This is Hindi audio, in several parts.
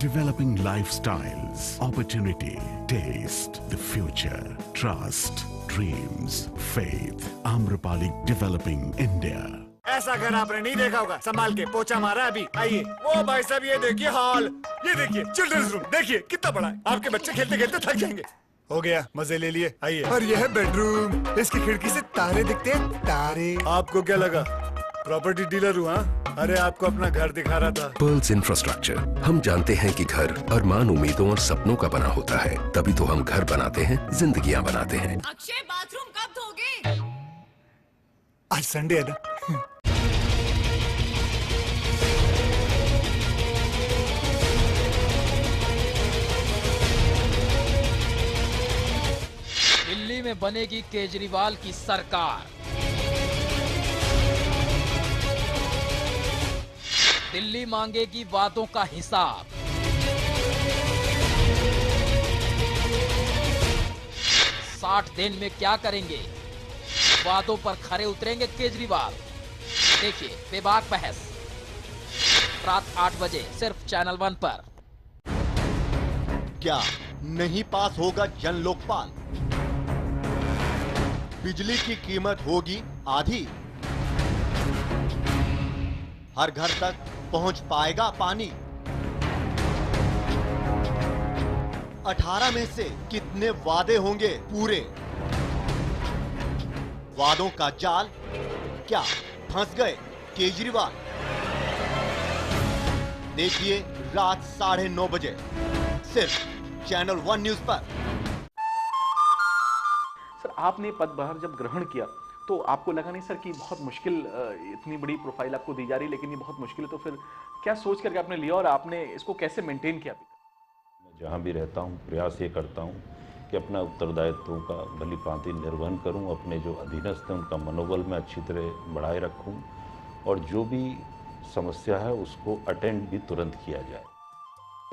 Developing lifestyles, opportunity, taste, the future, trust, dreams, faith. Amrapali Developing India. ऐसा घर आपने नहीं देखा होगा। संभाल के पोछा मारा अभी। आइए। ओ भाई साहब ये देखिए हॉल, ये देखिए चिल्ड्रंस रूम, देखिए कितना बड़ा है। आपके बच्चे खेलते खेलते थक जाएंगे। हो गया, मजे ले लिए। आइए। और यह है बेडरूम, इसकी खिड़की से तारे दिखते हैं। तारे। आपको क्या लगा प्रॉपर्टी डीलर हूँ? हाँ, अरे आपको अपना घर दिखा रहा था। Pearls infrastructure. हम जानते हैं कि घर अरमान, उम्मीदों और सपनों का बना होता है, तभी तो हम घर बनाते हैं, जिंदगियां बनाते हैं। अक्षय बाथरूम कब धोगे? आज संडे है ना। दिल्ली में बनेगी केजरीवाल की सरकार। दिल्ली मांगेगी वादों का हिसाब। साठ दिन में क्या करेंगे? वादों पर खरे उतरेंगे केजरीवाल। देखिए बेबाक बहस रात 8 बजे सिर्फ चैनल 1 पर। क्या नहीं पास होगा जन लोकपाल? बिजली की कीमत होगी आधी। हर घर तक पहुंच पाएगा पानी। 18 में से कितने वादे होंगे पूरे? वादों का जाल क्या फंस गए केजरीवाल? देखिए रात 9:30 बजे सिर्फ चैनल 1 न्यूज पर। सर आपने पदभार जब ग्रहण किया तो आपको लगा नहीं सर कि बहुत मुश्किल, इतनी बड़ी प्रोफाइल आपको दी जा रही है लेकिन ये बहुत मुश्किल है, तो फिर क्या सोच करके आपने लिया और आपने इसको कैसे मेंटेन किया? मैं जहाँ भी रहता हूँ प्रयास ये करता हूँ कि अपना उत्तरदायित्वों का भली भांति निर्वहन करूँ, अपने जो अधीनस्थ हैं उनका मनोबल मैं अच्छी तरह बढ़ाए रखूँ और जो भी समस्या है उसको अटेंड भी तुरंत किया जाए।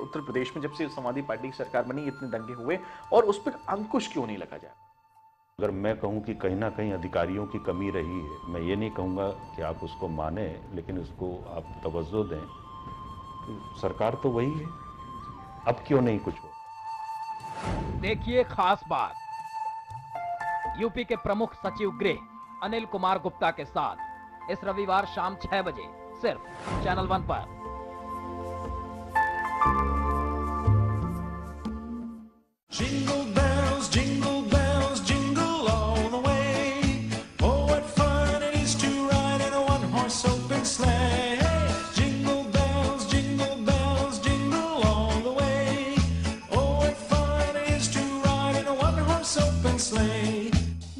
उत्तर प्रदेश में जब से समाजवादी पार्टी की सरकार बनी इतने दंगे हुए और उस पर अंकुश क्यों नहीं लगा जाए? अगर मैं कहूँ कि कहीं ना कहीं अधिकारियों की कमी रही है, मैं ये नहीं कहूँगा कि आप उसको माने, लेकिन उसको आप तवज्जो दें। तो सरकार तो वही है, अब क्यों नहीं कुछ हो? देखिए खास बात, यूपी के प्रमुख सचिव गृह अनिल कुमार गुप्ता के साथ इस रविवार शाम 6 बजे सिर्फ चैनल 1 पर।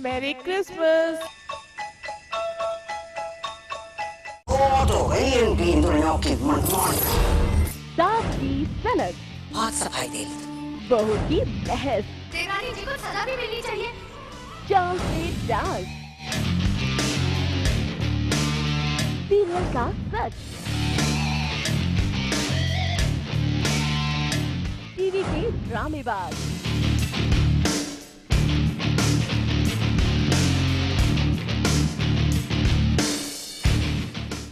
Merry Christmas! सास की सनक, बहुत सफाई दे ली। बहू की बहस, देवरानी जी को सजा भी मिलनी चाहिए। चाव से डांस, सीरियल का सच, टीवी के ड्रामेबाज,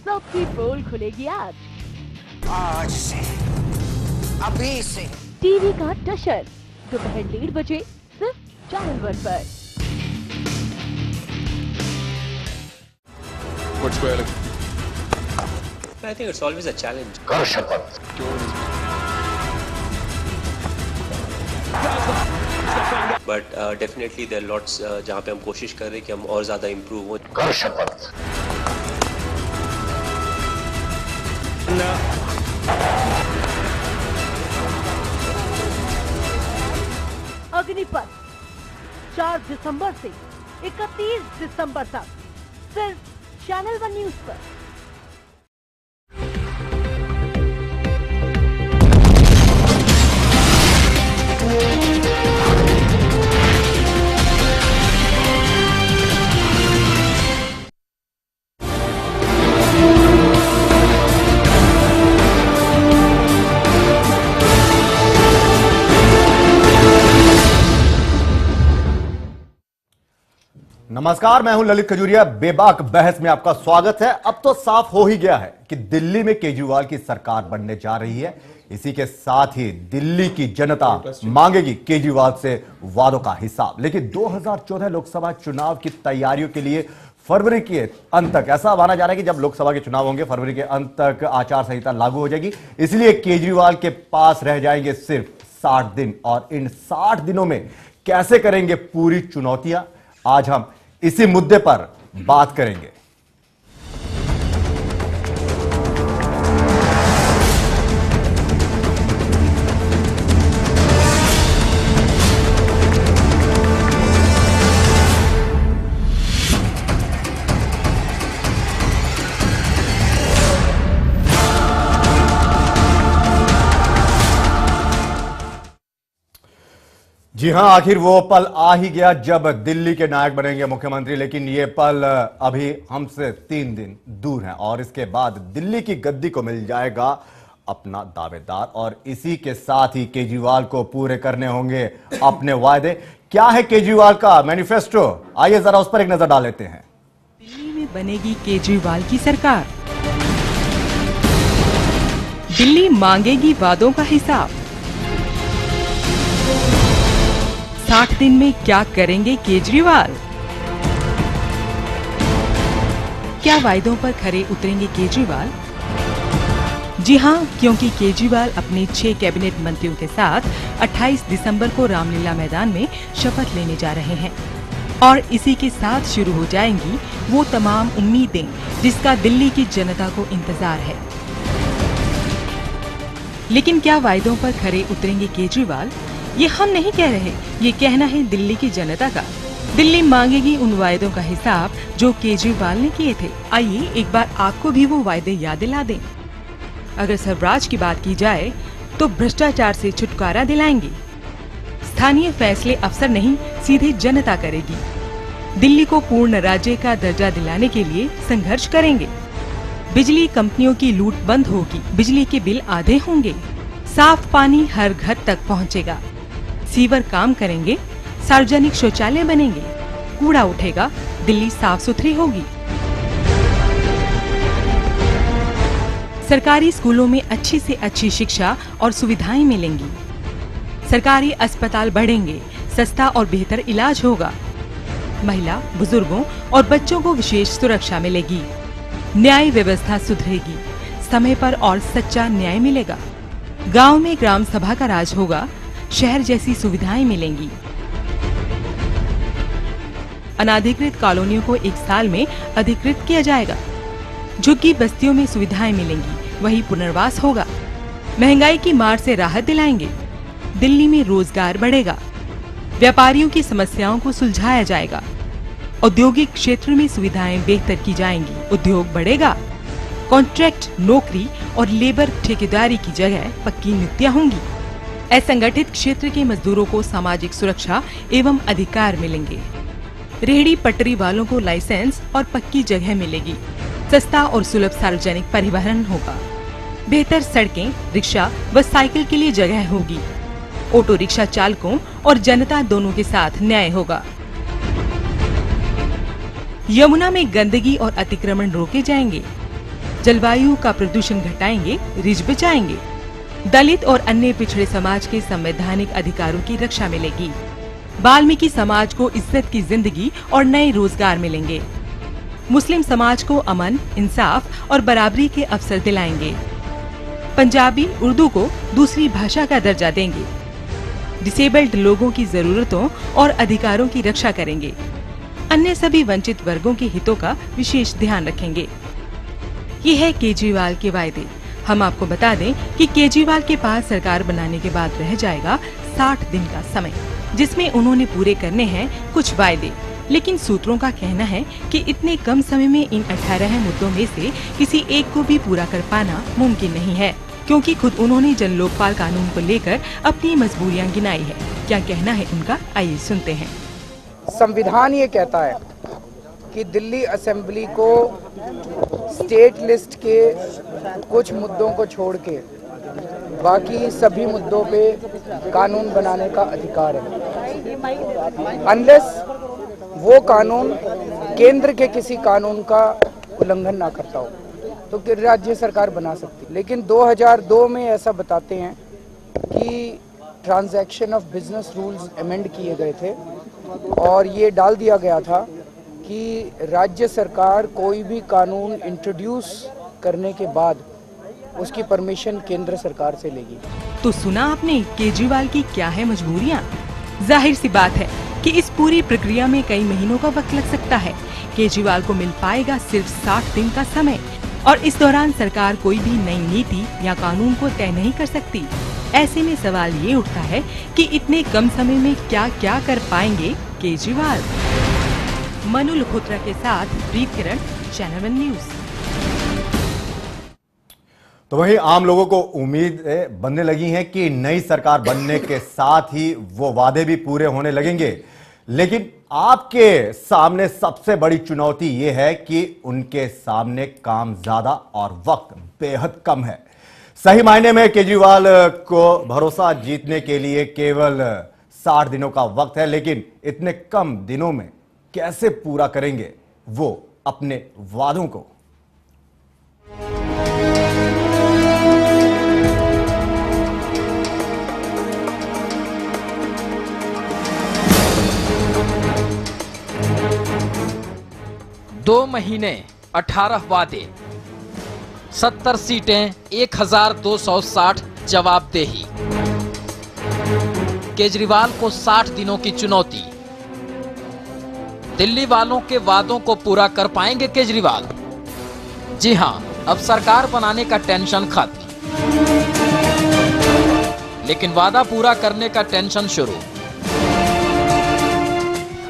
सबकी पोल खुलेगी आज से, अभी से। टीवी का टशर दोपहर 1:30 बजे सिर्फ चैनल 1 पर। What's well? I think it's always a challenge. कर शपथ। But definitely there are lots जहाँ पे हम कोशिश कर रहे हैं कि हम और ज़्यादा improve हो। कर शपथ। अग्निपथ 4 दिसंबर से 31 दिसंबर तक सिर्फ चैनल 1 न्यूज पर। नमस्कार, मैं हूं ललित खजूरिया। बेबाक बहस में आपका स्वागत है। अब तो साफ हो ही गया है कि दिल्ली में केजरीवाल की सरकार बनने जा रही है। इसी के साथ ही दिल्ली की जनता मांगेगी केजरीवाल से वादों का हिसाब। लेकिन 2014 लोकसभा चुनाव की तैयारियों के लिए फरवरी के अंत तक, ऐसा माना जा रहा है कि जब लोकसभा के चुनाव होंगे फरवरी के अंत तक आचार संहिता लागू हो जाएगी। इसलिए केजरीवाल के पास रह जाएंगे सिर्फ 60 दिन, और इन 60 दिनों में कैसे करेंगे पूरी चुनौतियां, आज हम इसी मुद्दे पर बात करेंगे। जी हां, आखिर वो पल आ ही गया जब दिल्ली के नायक बनेंगे मुख्यमंत्री। लेकिन ये पल अभी हमसे 3 दिन दूर है, और इसके बाद दिल्ली की गद्दी को मिल जाएगा अपना दावेदार, और इसी के साथ ही केजरीवाल को पूरे करने होंगे अपने वायदे। क्या है केजरीवाल का मैनिफेस्टो, आइए जरा उस पर एक नजर डाल लेते हैं। दिल्ली में बनेगी केजरीवाल की सरकार, दिल्ली मांगेगी वादों का हिसाब। 60 दिन में क्या करेंगे केजरीवाल? क्या वायदों पर खरे उतरेंगे केजरीवाल? जी हां, क्योंकि केजरीवाल अपने 6 कैबिनेट मंत्रियों के साथ 28 दिसंबर को रामलीला मैदान में शपथ लेने जा रहे हैं, और इसी के साथ शुरू हो जाएंगी वो तमाम उम्मीदें जिसका दिल्ली की जनता को इंतजार है। लेकिन क्या वायदों पर खरे उतरेंगे केजरीवाल? ये हम नहीं कह रहे, ये कहना है दिल्ली की जनता का। दिल्ली मांगेगी उन वायदों का हिसाब जो केजरीवाल ने किए थे। आइए एक बार आपको भी वो वायदे याद दिला दें। अगर स्वराज की बात की जाए तो भ्रष्टाचार से छुटकारा दिलाएंगे। स्थानीय फैसले अफसर नहीं, सीधे जनता करेगी। दिल्ली को पूर्ण राज्य का दर्जा दिलाने के लिए संघर्ष करेंगे। बिजली कंपनियों की लूट बंद होगी, बिजली के बिल आधे होंगे, साफ पानी हर घर तक पहुंचेगा, सीवर काम करेंगे, सार्वजनिक शौचालय बनेंगे, कूड़ा उठेगा, दिल्ली साफ सुथरी होगी। सरकारी स्कूलों में अच्छी से अच्छी शिक्षा और सुविधाएं मिलेंगी। सरकारी अस्पताल बढ़ेंगे, सस्ता और बेहतर इलाज होगा। महिला, बुजुर्गों और बच्चों को विशेष सुरक्षा मिलेगी। न्याय व्यवस्था सुधरेगी, समय पर और सच्चा न्याय मिलेगा। गांव में ग्राम सभा का राज होगा, शहर जैसी सुविधाएं मिलेंगी। अनाधिकृत कॉलोनियों को 1 साल में अधिकृत किया जाएगा। झुग्गी बस्तियों में सुविधाएं मिलेंगी, वही पुनर्वास होगा। महंगाई की मार से राहत दिलाएंगे। दिल्ली में रोजगार बढ़ेगा, व्यापारियों की समस्याओं को सुलझाया जाएगा। औद्योगिक क्षेत्र में सुविधाएं बेहतर की जाएंगी, उद्योग बढ़ेगा। कॉन्ट्रैक्ट नौकरी और लेबर ठेकेदारी की जगह पक्की नियुक्तियां होंगी। असंगठित क्षेत्र के मजदूरों को सामाजिक सुरक्षा एवं अधिकार मिलेंगे। रेहड़ी पटरी वालों को लाइसेंस और पक्की जगह मिलेगी। सस्ता और सुलभ सार्वजनिक परिवहन होगा। बेहतर सड़कें, रिक्शा व साइकिल के लिए जगह होगी। ऑटो रिक्शा चालकों और जनता दोनों के साथ न्याय होगा। यमुना में गंदगी और अतिक्रमण रोके जाएंगे। जलवायु का प्रदूषण घटाएंगे, रिज बचाएंगे। दलित और अन्य पिछड़े समाज के संवैधानिक अधिकारों की रक्षा मिलेगी। वाल्मीकि समाज को इज्जत की जिंदगी और नए रोजगार मिलेंगे। मुस्लिम समाज को अमन, इंसाफ और बराबरी के अवसर दिलाएंगे। पंजाबी, उर्दू को दूसरी भाषा का दर्जा देंगे। डिसेबल्ड लोगों की जरूरतों और अधिकारों की रक्षा करेंगे। अन्य सभी वंचित वर्गों के हितों का विशेष ध्यान रखेंगे। ये है केजरीवाल के वायदे। हम आपको बता दें कि केजरीवाल के पास सरकार बनाने के बाद रह जाएगा 60 दिन का समय, जिसमें उन्होंने पूरे करने हैं कुछ वायदे। लेकिन सूत्रों का कहना है कि इतने कम समय में इन 18 मुद्दों में से किसी एक को भी पूरा कर पाना मुमकिन नहीं है, क्योंकि खुद उन्होंने जन लोकपाल कानून को लेकर अपनी मजबूरियां गिनाई है। क्या कहना है उनका, आइए सुनते हैं। संविधान ये कहता है कि दिल्ली असेंबली को स्टेट लिस्ट के कुछ मुद्दों को छोड़ के बाकी सभी मुद्दों पे कानून बनाने का अधिकार है। अनलेस वो कानून केंद्र के किसी कानून का उल्लंघन ना करता हो तो राज्य सरकार बना सकती। लेकिन 2002 में ऐसा बताते हैं कि transaction of business rules amend किए गए थे और ये डाल दिया गया था कि राज्य सरकार कोई भी कानून इंट्रोड्यूस करने के बाद उसकी परमिशन केंद्र सरकार से लेगी। तो सुना आपने केजरीवाल की क्या है मजबूरियां? जाहिर सी बात है कि इस पूरी प्रक्रिया में कई महीनों का वक्त लग सकता है। केजरीवाल को मिल पाएगा सिर्फ 60 दिन का समय और इस दौरान सरकार कोई भी नई नीति या कानून को तय नहीं कर सकती। ऐसे में सवाल ये उठता है कि इतने कम समय में क्या क्या कर पाएंगे केजरीवाल। मनु लखोत्रा के साथ प्रीत किरण, चैनल 1 न्यूज। तो वहीं आम लोगों को उम्मीद बनने लगी है कि नई सरकार बनने के साथ ही वो वादे भी पूरे होने लगेंगे। लेकिन आपके सामने सबसे बड़ी चुनौती ये है कि उनके सामने काम ज्यादा और वक्त बेहद कम है। सही मायने में केजरीवाल को भरोसा जीतने के लिए केवल 60 दिनों का वक्त है, लेकिन इतने कम दिनों में कैसे पूरा करेंगे वो अपने वादों को। दो महीने 18 वादे, 70 सीटें, 1260 जवाबदेही। केजरीवाल को 60 दिनों की चुनौती। दिल्ली वालों के वादों को पूरा कर पाएंगे केजरीवाल? जी हां, अब सरकार बनाने का टेंशन खत्म, लेकिन वादा पूरा करने का टेंशन शुरू।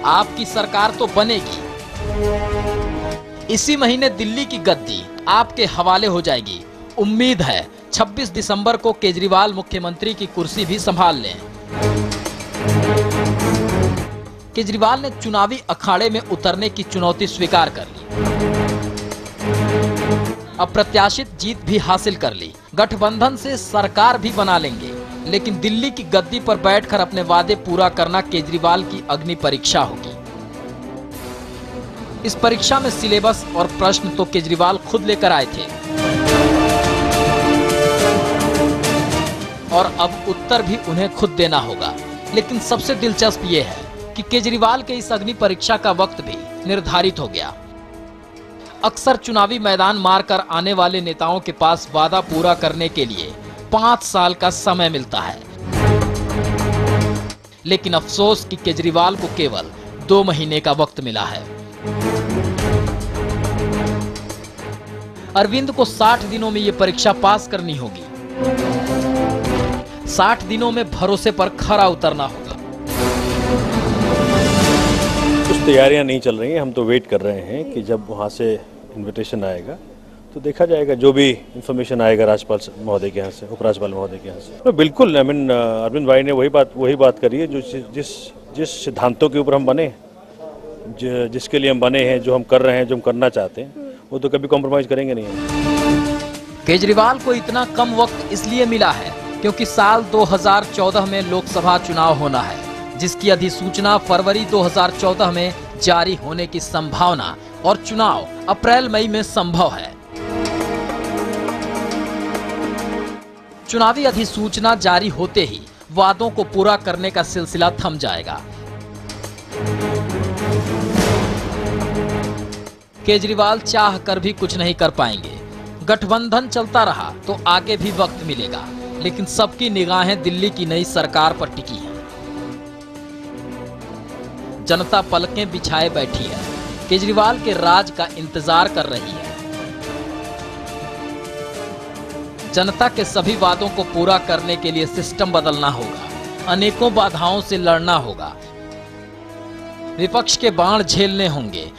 आपकी सरकार तो बनेगी। इसी महीने दिल्ली की गद्दी आपके हवाले हो जाएगी। उम्मीद है 26 दिसंबर को केजरीवाल मुख्यमंत्री की कुर्सी भी संभाल लें। केजरीवाल ने चुनावी अखाड़े में उतरने की चुनौती स्वीकार कर ली, अप्रत्याशित जीत भी हासिल कर ली। गठबंधन से सरकार भी बना लेंगे, लेकिन दिल्ली की गद्दी पर बैठकर अपने वादे पूरा करना केजरीवाल की अग्नि परीक्षा होगी। इस परीक्षा में सिलेबस और प्रश्न तो केजरीवाल खुद लेकर आए थे और अब उत्तर भी उन्हें खुद देना होगा। लेकिन सबसे दिलचस्प ये है कि केजरीवाल के इस अग्नि परीक्षा का वक्त भी निर्धारित हो गया। अक्सर चुनावी मैदान मारकर आने वाले नेताओं के पास वादा पूरा करने के लिए 5 साल का समय मिलता है, लेकिन अफसोस कि केजरीवाल को केवल 2 महीने का वक्त मिला है। अरविंद को 60 दिनों में ये परीक्षा पास करनी होगी। 60 दिनों में भरोसे पर खरा उतरना होगा। कुछ तैयारियां नहीं चल रही हैं, हम तो वेट कर रहे हैं कि जब वहां से इनविटेशन आएगा तो देखा जाएगा। जो भी इंफॉर्मेशन आएगा राज्यपाल महोदय के यहाँ से, उपराज्यपाल महोदय के यहाँ से। तो बिल्कुल अरविंद भाई ने वही बात करी है जो जिस सिद्धांतों के ऊपर हम बने, जिसके लिए हम बने हैं, जो हम कर रहे हैं, जो हम करना चाहते हैं, वो तो कभी कॉम्प्रोमाइज करेंगे नहीं। केजरीवाल को इतना कम वक्त इसलिए मिला है क्योंकि साल 2014 में लोकसभा चुनाव होना है, जिसकी अधिसूचना फरवरी 2014 में जारी होने की संभावना और चुनाव अप्रैल मई में संभव है। चुनावी अधिसूचना जारी होते ही वादों को पूरा करने का सिलसिला थम जाएगा। केजरीवाल चाह कर भी कुछ नहीं कर पाएंगे। गठबंधन चलता रहा तो आगे भी वक्त मिलेगा, लेकिन सबकी निगाहें दिल्ली की नई सरकार पर टिकी हैं। जनता पलकें बिछाए बैठी है, केजरीवाल के राज का इंतजार कर रही है। जनता के सभी वादों को पूरा करने के लिए सिस्टम बदलना होगा, अनेकों बाधाओं से लड़ना होगा, विपक्ष के बाण झेलने होंगे।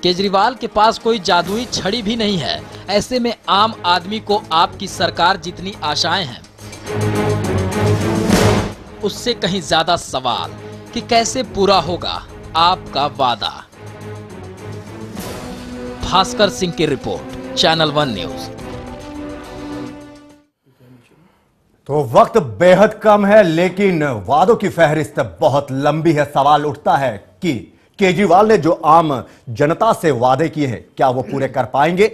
केजरीवाल के पास कोई जादुई छड़ी भी नहीं है। ऐसे में आम आदमी को आपकी सरकार जितनी आशाएं हैं, उससे कहीं ज्यादा सवाल कि कैसे पूरा होगा आपका वादा। भास्कर सिंह की रिपोर्ट, चैनल 1 न्यूज। तो वक्त बेहद कम है, लेकिन वादों की फहरिस्त बहुत लंबी है। सवाल उठता है कि केजरीवाल ने जो आम जनता से वादे किए हैं, क्या वो पूरे कर पाएंगे?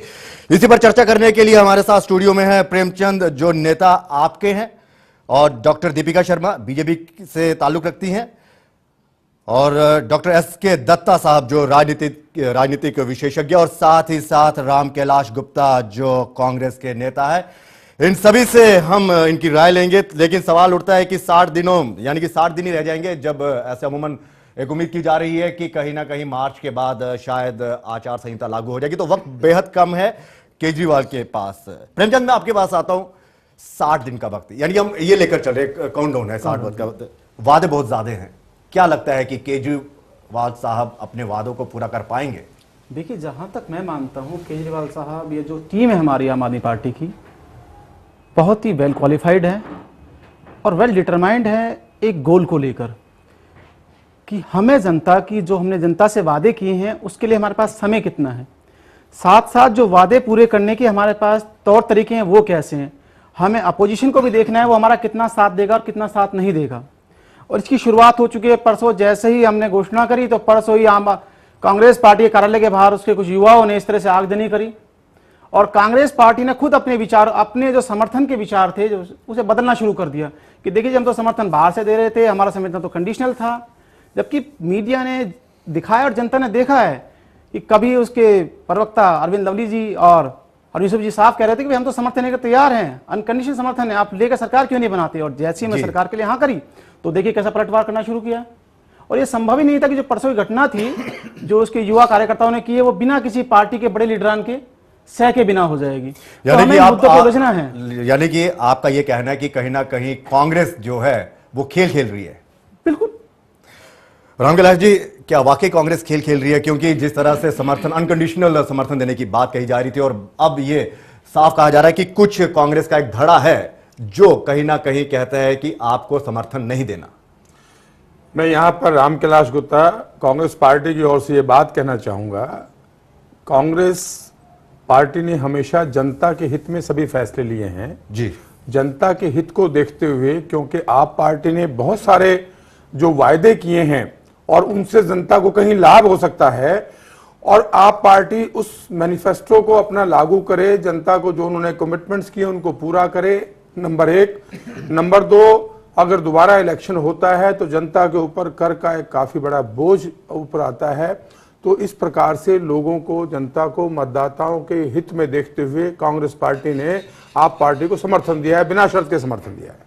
इसी पर चर्चा करने के लिए हमारे साथ स्टूडियो में है प्रेमचंद, जो नेता आपके हैं, और डॉक्टर दीपिका शर्मा, बीजेपी से ताल्लुक रखती हैं, और डॉक्टर एस.के. दत्ता साहब, जो राजनीतिक विशेषज्ञ, और साथ ही साथ राम कैलाश गुप्ता, जो कांग्रेस के नेता है। इन सभी से हम इनकी राय लेंगे। लेकिन सवाल उठता है कि 60 दिनों, यानी कि 60 दिन ही रह जाएंगे, जब ऐसे अमूमन एक उम्मीद की जा रही है कि कहीं ना कहीं मार्च के बाद शायद आचार संहिता लागू हो जाएगी, तो वक्त बेहद कम है केजरीवाल के पास। प्रेमचंद, मैं आपके पास आता हूं। 60 दिन का वक्त, यानी हम ये लेकर चल रहे, काउंटडाउन है 60 दिन का वक्त, वादे बहुत ज्यादा हैं। क्या लगता है कि केजरीवाल साहब अपने वादों को पूरा कर पाएंगे? देखिए, जहां तक मैं मानता हूं, केजरीवाल साहब, ये जो टीम है हमारी आम आदमी पार्टी की, बहुत ही वेल क्वालिफाइड है और वेल डिटरमाइंड है एक गोल को लेकर, कि हमें जनता की, जो हमने जनता से वादे किए हैं, उसके लिए हमारे पास समय कितना है, साथ साथ जो वादे पूरे करने के हमारे पास तौर तरीके हैं वो कैसे हैं। हमें अपोजिशन को भी देखना है, वो हमारा कितना साथ देगा और कितना साथ नहीं देगा। और इसकी शुरुआत हो चुकी है। परसों जैसे ही हमने घोषणा करी, तो परसों ही कांग्रेस पार्टी के कार्यालय के बाहर उसके कुछ युवाओं ने इस तरह से आगजनी करी, और कांग्रेस पार्टी ने खुद अपने विचार, अपने जो समर्थन के विचार थे, जो उसे बदलना शुरू कर दिया कि देखिए, हम तो समर्थन बाहर से दे रहे थे, हमारा समर्थन तो कंडीशनल था। जबकि मीडिया ने दिखाया और जनता ने देखा है कि कभी उसके प्रवक्ता अरविंद लवली जी और यूसुफ जी साफ कह रहे थे कि हम तो समर्थन लेकर तैयार हैं, अनकंडीशनल समर्थन है, आप लेकर सरकार क्यों नहीं बनाते। और जैसे ही मैं सरकार के लिए हाँ करी, तो देखिए कैसा पलटवार करना शुरू किया। और ये संभव ही नहीं था कि जो परसों की घटना थी, जो उसके युवा कार्यकर्ताओं ने की है, वो बिना किसी पार्टी के बड़े लीडरान के सह के बिना हो जाएगी। यानी कि यानी कि आपका ये कहना है कि कहीं ना कहीं कांग्रेस जो है वो खेल खेल रही है। बिल्कुल। राम कैलाश जी, क्या वाकई कांग्रेस खेल खेल रही है? क्योंकि जिस तरह से समर्थन, अनकंडीशनल समर्थन देने की बात कही जा रही थी, और अब ये साफ कहा जा रहा है कि कुछ कांग्रेस का एक धड़ा है जो कहीं ना कहीं कहता है कि आपको समर्थन नहीं देना। मैं यहां पर राम कैलाश गुप्ता, कांग्रेस पार्टी की ओर से ये बात कहना चाहूंगा, कांग्रेस पार्टी ने हमेशा जनता के हित में सभी फैसले लिए हैं जी, जनता के हित को देखते हुए, क्योंकि आप पार्टी ने बहुत सारे जो वायदे किए हैं और उनसे जनता को कहीं लाभ हो सकता है, और आप पार्टी उस मैनिफेस्टो को अपना लागू करे, जनता को जो उन्होंने कमिटमेंट्स किए उनको पूरा करे, नंबर 1। नंबर 2, अगर दोबारा इलेक्शन होता है तो जनता के ऊपर कर का एक काफी बड़ा बोझ ऊपर आता है। तो इस प्रकार से लोगों को, जनता को, मतदाताओं के हित में देखते हुए कांग्रेस पार्टी ने आप पार्टी को समर्थन दिया है, बिना शर्त के समर्थन दिया है।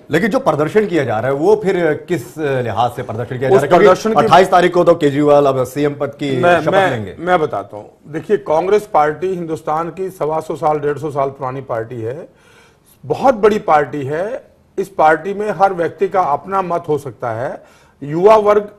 लेकिन जो प्रदर्शन किया जा रहा है वो फिर किस लिहाज से प्रदर्शन किया जा रहा है? 28 तारीख को तो केजरीवाल अब सीएम पद की शपथ लेंगे। मैं बताता हूं। देखिए, कांग्रेस पार्टी हिंदुस्तान की 125 साल 150 साल पुरानी पार्टी है, बहुत बड़ी पार्टी है। इस पार्टी में हर व्यक्ति का अपना मत हो सकता है। युवा वर्ग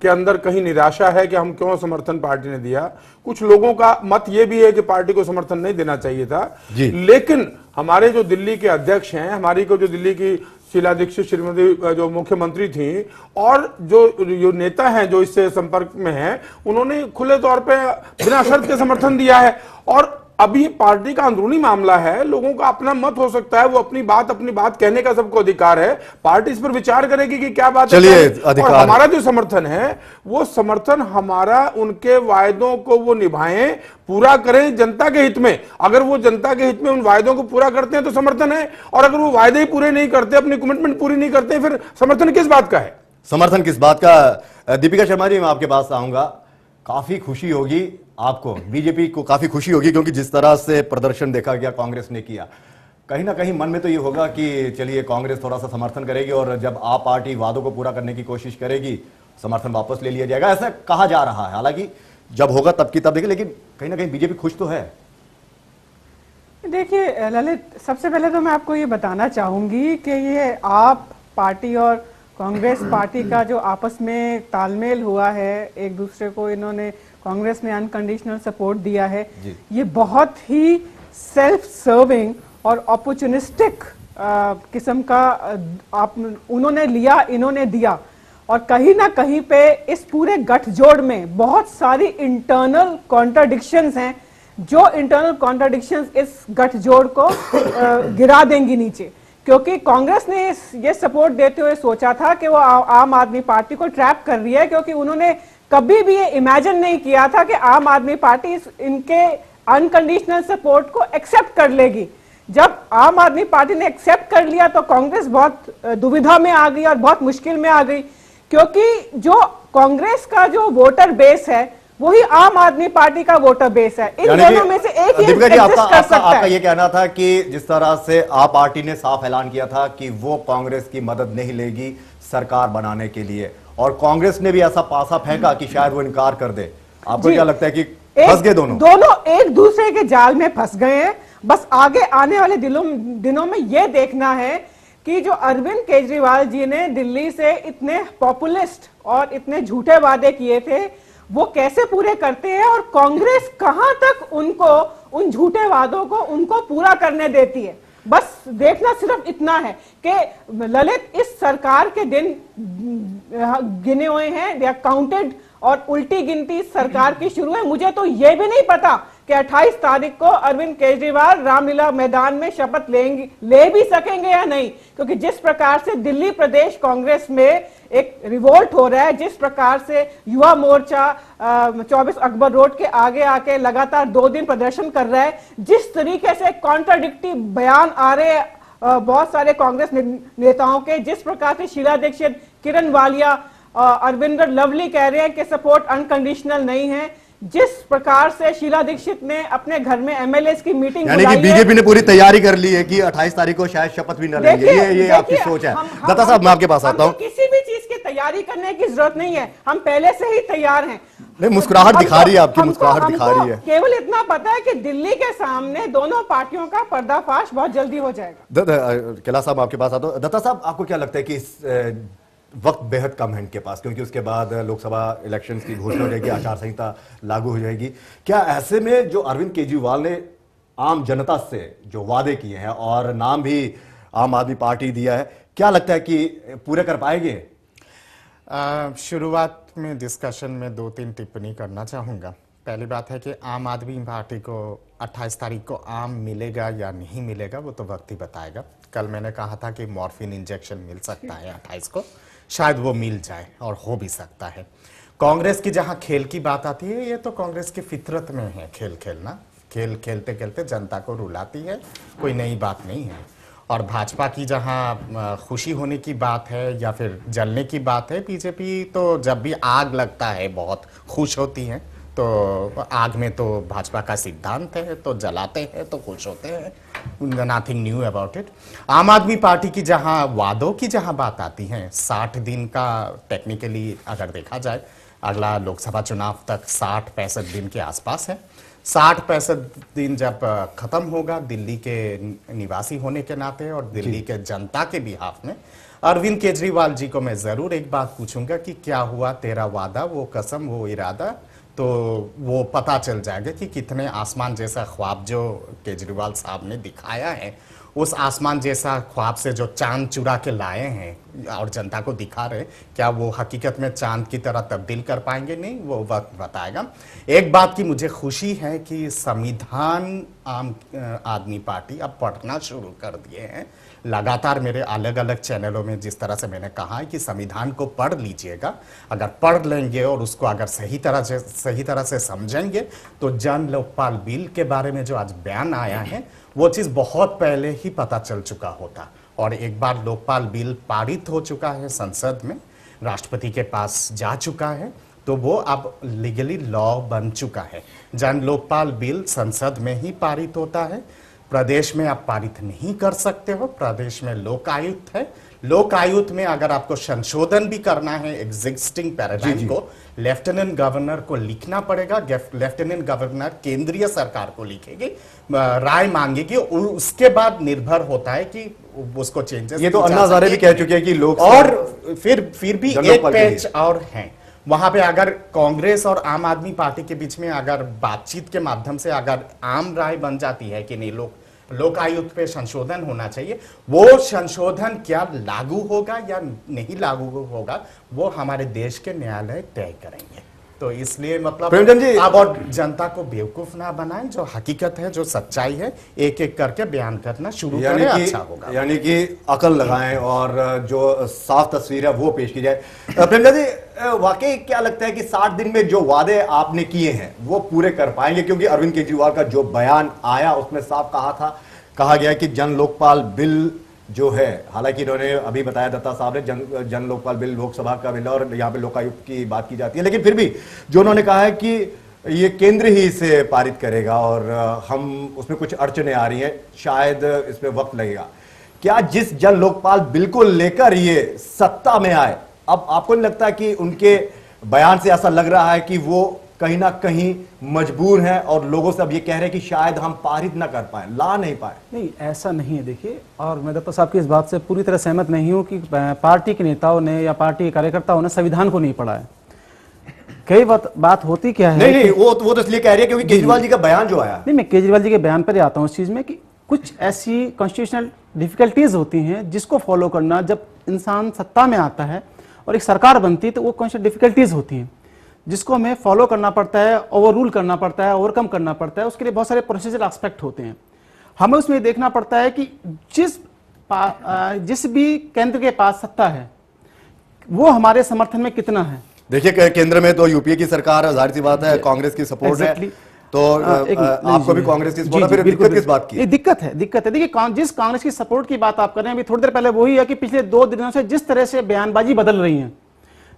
के अंदर कहीं निराशा है कि हम क्यों समर्थन पार्टी ने दिया, कुछ लोगों का मत ये भी है कि पार्टी को समर्थन नहीं देना चाहिए था। लेकिन हमारे जो दिल्ली के अध्यक्ष हैं, हमारी को जो दिल्ली की शीला दीक्षित श्रीमती जो मुख्यमंत्री थी, और जो नेता हैं जो इससे संपर्क में हैं, उन्होंने खुले तौर पे बिना शर्त के समर्थन दिया है। और अभी पार्टी का अंदरूनी मामला है, लोगों का अपना मत हो सकता है, वो अपनी बात कहने का सबको अधिकार है। पार्टी इस पर विचार करेगी कि क्या बात है। और हमारा जो समर्थन है, वो समर्थन हमारा उनके वायदों को वो निभाएं, पूरा करें जनता के हित में। अगर वो जनता के हित में उन वायदों को पूरा करते हैं तो समर्थन है, और अगर वो वायदे ही पूरे नहीं करते, अपनी कमिटमेंट पूरी नहीं करते, फिर समर्थन किस बात का है? समर्थन किस बात का? दीपिका शर्मा जी, मैं आपके पास आऊंगा। काफी खुशी होगी आपको, बीजेपी को काफी खुशी होगी, क्योंकि जिस तरह से प्रदर्शन देखा गया कांग्रेस ने किया, कहीं ना कहीं मन में तो ये होगा कि चलिए कांग्रेस थोड़ा सा समर्थन करेगी, और जब आप पार्टी वादों को पूरा करने की कोशिश करेगी, समर्थन वापस ले लिया जाएगा, ऐसा कहा जा रहा है। हालांकि जब होगा तब की तब देखिए, लेकिन कहीं ना कहीं बीजेपी खुश तो है। देखिए ललित, सबसे पहले तो मैं आपको ये बताना चाहूंगी कि ये आप पार्टी और कांग्रेस पार्टी का जो आपस में तालमेल हुआ है, एक दूसरे को इन्होंने, कांग्रेस ने अनकंडीशनल सपोर्ट दिया है, ये बहुत ही सेल्फ सर्विंग और अपॉर्चुनिस्टिक किस्म का उन्होंने लिया, इन्होंने दिया। और कहीं ना कहीं पे इस पूरे गठजोड़ में बहुत सारी इंटरनल कॉन्ट्राडिक्शंस हैं, जो इंटरनल कॉन्ट्राडिक्शंस इस गठजोड़ को गिरा देंगी नीचे। क्योंकि कांग्रेस ने ये सपोर्ट देते हुए सोचा था कि वो आम आदमी पार्टी को ट्रैप कर रही है, क्योंकि उन्होंने कभी भी ये इमेजिन नहीं किया था कि आम आदमी पार्टी इनके अनकंडीशनल सपोर्ट को एक्सेप्ट कर लेगी। जब आम आदमी पार्टी ने एक्सेप्ट कर लिया तो कांग्रेस बहुत दुविधा में आ गई और बहुत मुश्किल में आ गई, क्योंकि जो कांग्रेस का जो वोटर बेस है वही आम आदमी पार्टी का वोटर बेस है। इन दोनों में से एक ही एग्जिस्ट कर सकता है। आपका ये कहना था कि जिस तरह से आप पार्टी ने साफ ऐलान किया था कि वो कांग्रेस की मदद नहीं लेगी सरकार बनाने के लिए, और कांग्रेस ने भी ऐसा पासा फेंका कि शायद वो इनकार कर दे, आपको क्या लगता है कि फंस गए दोनों एक दूसरे के जाल में फंस गए हैं? बस आगे आने वाले दिनों में यह देखना है कि जो अरविंद केजरीवाल जी ने दिल्ली से इतने पॉपुलिस्ट और इतने झूठे वादे किए थे वो कैसे पूरे करते हैं, और कांग्रेस कहां तक उनको उन झूठे वादों को उनको पूरा करने देती है। बस देखना सिर्फ इतना है कि ललित, इस सरकार के दिन गिने हुए हैं, दे आर काउंटेड, और उल्टी गिनती सरकार की शुरू है। मुझे तो यह भी नहीं पता कि 28 तारीख को अरविंद केजरीवाल रामलीला मैदान में शपथ ले भी सकेंगे या नहीं, क्योंकि जिस प्रकार से दिल्ली प्रदेश कांग्रेस में एक रिवोल्ट हो रहा है, जिस प्रकार से युवा मोर्चा 24 अकबर रोड के आगे आके लगातार 2 दिन प्रदर्शन कर रहा है, जिस तरीके से कॉन्ट्राडिक्टिव बयान आ रहे हैं बहुत सारे कांग्रेस नेताओं के, जिस प्रकार से शीला दीक्षित, किरण वालिया, अरविंदर लवली कह रहे हैं कि सपोर्ट अनकंडीशनल नहीं है, जिस प्रकार से शीला दीक्षित ने अपने घर में एमएलए की मीटिंग यानी कि बीजेपी ने पूरी तैयारी कर ली है कि 28 तारीख को शायद शपथ भी न लेंगे। ये आपकी सोच है। दत्ता साहब, मैं आपके पास आता हूं। किसी भी चीज की तैयारी करने की जरूरत नहीं है, हम पहले से ही तैयार हैं। नहीं, मुस्कुराहट दिखा रही है आपकी, मुस्कुराहट दिखा रही है। केवल इतना पता है कि दिल्ली के सामने दोनों पार्टियों का पर्दाफाश बहुत जल्दी हो जाएगा। कैलाश साहब, आपके पास आता हूं। दत्ता साहब, आपको क्या लगता है कि इस वक्त बेहद कम है इनके पास, क्योंकि उसके बाद लोकसभा इलेक्शंस की घोषणा हो जाएगी, आचार संहिता लागू हो जाएगी। क्या ऐसे में जो अरविंद केजरीवाल ने आम जनता से जो वादे किए हैं और नाम भी आम आदमी पार्टी दिया है, क्या लगता है कि पूरे कर पाएंगे? शुरुआत में डिस्कशन में 2-3 टिप्पणी करना चाहूंगा। पहली बात है कि आम आदमी पार्टी को 28 तारीख को आम मिलेगा या नहीं मिलेगा वो तो वक्त ही बताएगा। कल मैंने कहा था कि मॉर्फिन इंजेक्शन मिल सकता है 28 को, शायद वो मिल जाए और हो भी सकता है। कांग्रेस की जहां खेल की बात आती है, ये तो कांग्रेस की फितरत में है खेल खेलना। खेल खेलते खेलते जनता को रुलाती है, कोई नई बात नहीं है। और भाजपा की जहां खुशी होने की बात है या फिर जलने की बात है, बीजेपी तो जब भी आग लगता है बहुत खुश होती है। तो आग में तो भाजपा का सिद्धांत है, तो जलाते हैं तो खुश होते हैं, नथिंग न्यू अबाउट इट। आम आदमी पार्टी की जहां वादों की जहां बात आती है, 60 दिन का टेक्निकली अगर देखा जाए, अगला लोकसभा चुनाव तक 60-65 दिन के आसपास है। 60-65 दिन जब खत्म होगा दिल्ली के निवासी होने के नाते और दिल्ली के जनता के बिहाफ में, अरविंद केजरीवाल जी को मैं जरूर एक बात पूछूंगा कि क्या हुआ तेरा वादा, वो कसम, वो इरादा। तो वो पता चल जाएगा कि कितने आसमान जैसा ख्वाब जो केजरीवाल साहब ने दिखाया है, उस आसमान जैसा ख्वाब से जो चांद चुरा के लाए हैं और जनता को दिखा रहे, क्या वो हकीकत में चांद की तरह तब्दील कर पाएंगे? नहीं, वो वक्त बताएगा। एक बात की मुझे खुशी है कि संविधान आम आदमी पार्टी अब पढ़ना शुरू कर दिए हैं। लगातार मेरे अलग अलग चैनलों में जिस तरह से मैंने कहा है कि संविधान को पढ़ लीजिएगा, अगर पढ़ लेंगे और उसको अगर सही तरह से समझेंगे तो जन लोकपाल बिल के बारे में जो आज बयान आया है वो चीज़ बहुत पहले ही पता चल चुका होता। और एक बार लोकपाल बिल पारित हो चुका है संसद में, राष्ट्रपति के पास जा चुका है, तो वो अब लीगली लॉ बन चुका है। जन लोकपाल बिल संसद में ही पारित होता है, प्रदेश में आप पारित नहीं कर सकते हो। प्रदेश में लोकायुक्त है, लोकायुक्त में अगर आपको संशोधन भी करना है एग्जिस्टिंग पैराडाइम को, लेफ्टिनेंट गवर्नर को लिखना पड़ेगा। लेफ्टिनेंट गवर्नर केंद्रीय सरकार को लिखेगी, राय मांगेगी, और उसके बाद निर्भर होता है कि उसको चेंजेस। ये तो अन्ना हजारे भी कह चुके हैं कि लोग, और फिर भी एक पेच और है वहां पे। अगर कांग्रेस और आम आदमी पार्टी के बीच में अगर बातचीत के माध्यम से अगर आम राय बन जाती है कि नहीं लोकायुक्त पे संशोधन होना चाहिए, वो संशोधन क्या लागू होगा या नहीं लागू होगा वो हमारे देश के न्यायालय तय करेंगे। तो इसलिए मतलब प्रेमचंद जी आप और जनता को बेवकूफ ना बनाएं, जो हकीकत है, जो सच्चाई है, एक एक करके बयान करना शुरू करें, अच्छा होगा। यानी कि अकल लगाएं और जो साफ तस्वीर है वो पेश की जाए। प्रेमचंद जी, वाकई क्या लगता है कि 60 दिन में जो वादे आपने किए हैं वो पूरे कर पाएंगे? क्योंकि अरविंद केजरीवाल का जो बयान आया उसमें साफ कहा गया कि जन लोकपाल बिल जो है, हालांकि इन्होंने अभी बताया दत्ता साहब ने जन लोकपाल बिल लोकसभा का बिल और यहाँ पे लोकायुक्त की बात की जाती है, लेकिन फिर भी जो उन्होंने कहा है कि ये केंद्र ही इसे पारित करेगा और हम उसमें कुछ अड़चने आ रही हैं, शायद इसमें वक्त लगेगा। क्या जिस जन लोकपाल बिल को लेकर ये सत्ता में आए, अब आपको नहीं लगता कि उनके बयान से ऐसा लग रहा है कि वो कहीं ना कहीं मजबूर हैं और लोगों से अब ये कह रहे हैं कि शायद हम पारित ना कर पाए, ला नहीं पाए? नहीं, ऐसा नहीं है। देखिए, और मैं दत्ता साहब की इस बात से पूरी तरह सहमत नहीं हूं कि पार्टी के नेताओं ने या पार्टी के कार्यकर्ताओं ने संविधान को नहीं पढ़ा है। कई बात होती क्या है, नहीं, वो तो इसलिए कह रही है क्योंकि केजरीवाल जी का बयान जो आया। नहीं, मैं केजरीवाल जी के बयान पर आता हूँ इस चीज में कि कुछ ऐसी कॉन्स्टिट्यूशनल डिफिकल्टीज होती हैं जिसको फॉलो करना, जब इंसान सत्ता में आता है और एक सरकार बनती है तो वो कॉन्स्टिट्यूशनल डिफिकल्टीज होती हैं जिसको हमें फॉलो करना पड़ता है, ओवर रूल करना पड़ता है, ओवरकम करना पड़ता है। उसके लिए बहुत सारे प्रोसीजरल एस्पेक्ट होते हैं। हमें उसमें देखना पड़ता है कि जिस भी केंद्र के पास सत्ता है वो हमारे समर्थन में कितना है। देखिए, केंद्र में तो यूपीए की सरकार, जाहिर सी बात है कांग्रेस की सपोर्ट है, तो आपको भी कांग्रेस की सपोर्ट है, फिर दिक्कत किस बात की? दिक्कत है। देखिए, जिस कांग्रेस की सपोर्ट की बात आप कर रहे हैं, अभी थोड़ी देर पहले वही है कि पिछले 2 दिनों से जिस तरह से बयानबाजी बदल रही है,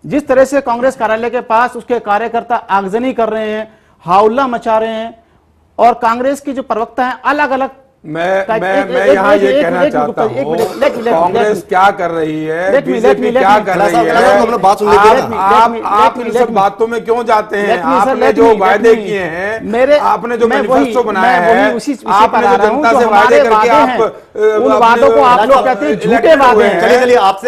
जिस तरह से कांग्रेस कार्यालय के पास उसके कार्यकर्ता आगजनी कर रहे हैं, हाउला मचा रहे हैं, और कांग्रेस की जो प्रवक्ता हैं अलग अलग। मैं यहाँ ये कहना चाहता हूँ, कांग्रेस क्या कर रही है, बीजेपी क्या कर रही है, आप इन सब बातों में क्यों जाते हैं? आपने जो वायदे किए हैं, आपने जो मैनिफेस्टो बनाया है, आपने जो जनता से वायदे करके आप उन वादों को आप लोग कहते हैं झूठे वादे हैं। चलिए, आपसे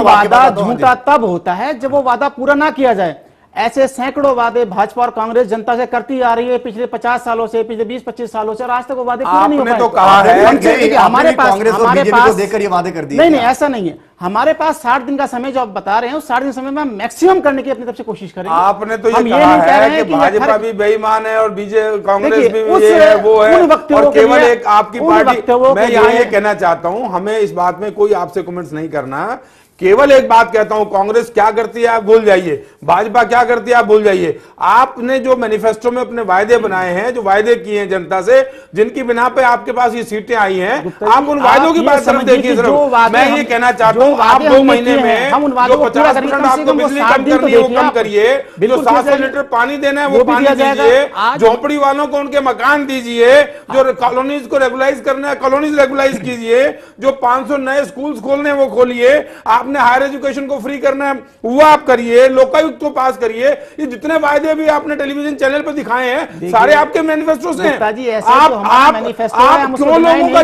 वादा झूठा तब होता है जब वो वादा पूरा ना किया जाए। ऐसे सैकड़ों वादे भाजपा और कांग्रेस जनता से करती आ रही है पिछले 50 सालों से, पिछले 20-25 सालों से, और आज तक वो वादे पूरे नहीं हो पाए। तो कहा है हमारे पास देकर ये वादे कर दिए। नहीं, ऐसा नहीं है। हमारे पास 60 दिन का समय जो आप बता रहे हैं, उस 60 दिन समय में हम मैक्सिमम करने की अपनी तरफ से कोशिश करेंगे। आपने तो ये कहा है कि भाजपा भी बेईमान है और बीजेपी कांग्रेस भी ये है वो है, और केवल एक आपकी पार्टी। मैं यहाँ ये कहना चाहता हूँ, हमें इस बात में कोई आपसे कमेंट्स नहीं करना। केवल एक बात कहता हूं, कांग्रेस क्या करती है आप भूल जाइए, भाजपा क्या करती है आप भूल जाइए। आपने जो मैनिफेस्टो में अपने वायदे बनाए हैं, जो वायदे किए हैं जनता से, जिनकी बिना पे आपके पास ये सीटें आई हैं, आप उन वायदों की बात तरफ देखिए। मैं ये कहना चाहता हूं, आप 2 महीने में जो 50% आपको बिजली कम करनी है वो कम करिए, जो 700 लीटर पानी देना है वो पानी दीजिए, झोपड़ी वालों को उनके मकान दीजिए, जो कॉलोनीज को रेगुलाइज करना है कॉलोनीज रेगुलाइज कीजिए, जो 500 नए स्कूल खोलने वो खोलिए, आपने हायर एजुकेशन को फ्री करना है वो आप करिए, लोकायुक्त को पास करिए। ये जितने वायदे भी आपने टेलीविजन चैनल पर दिखाए हैं सारे आपके मैनिफेस्टो से हैं। आप क्यों लोगों का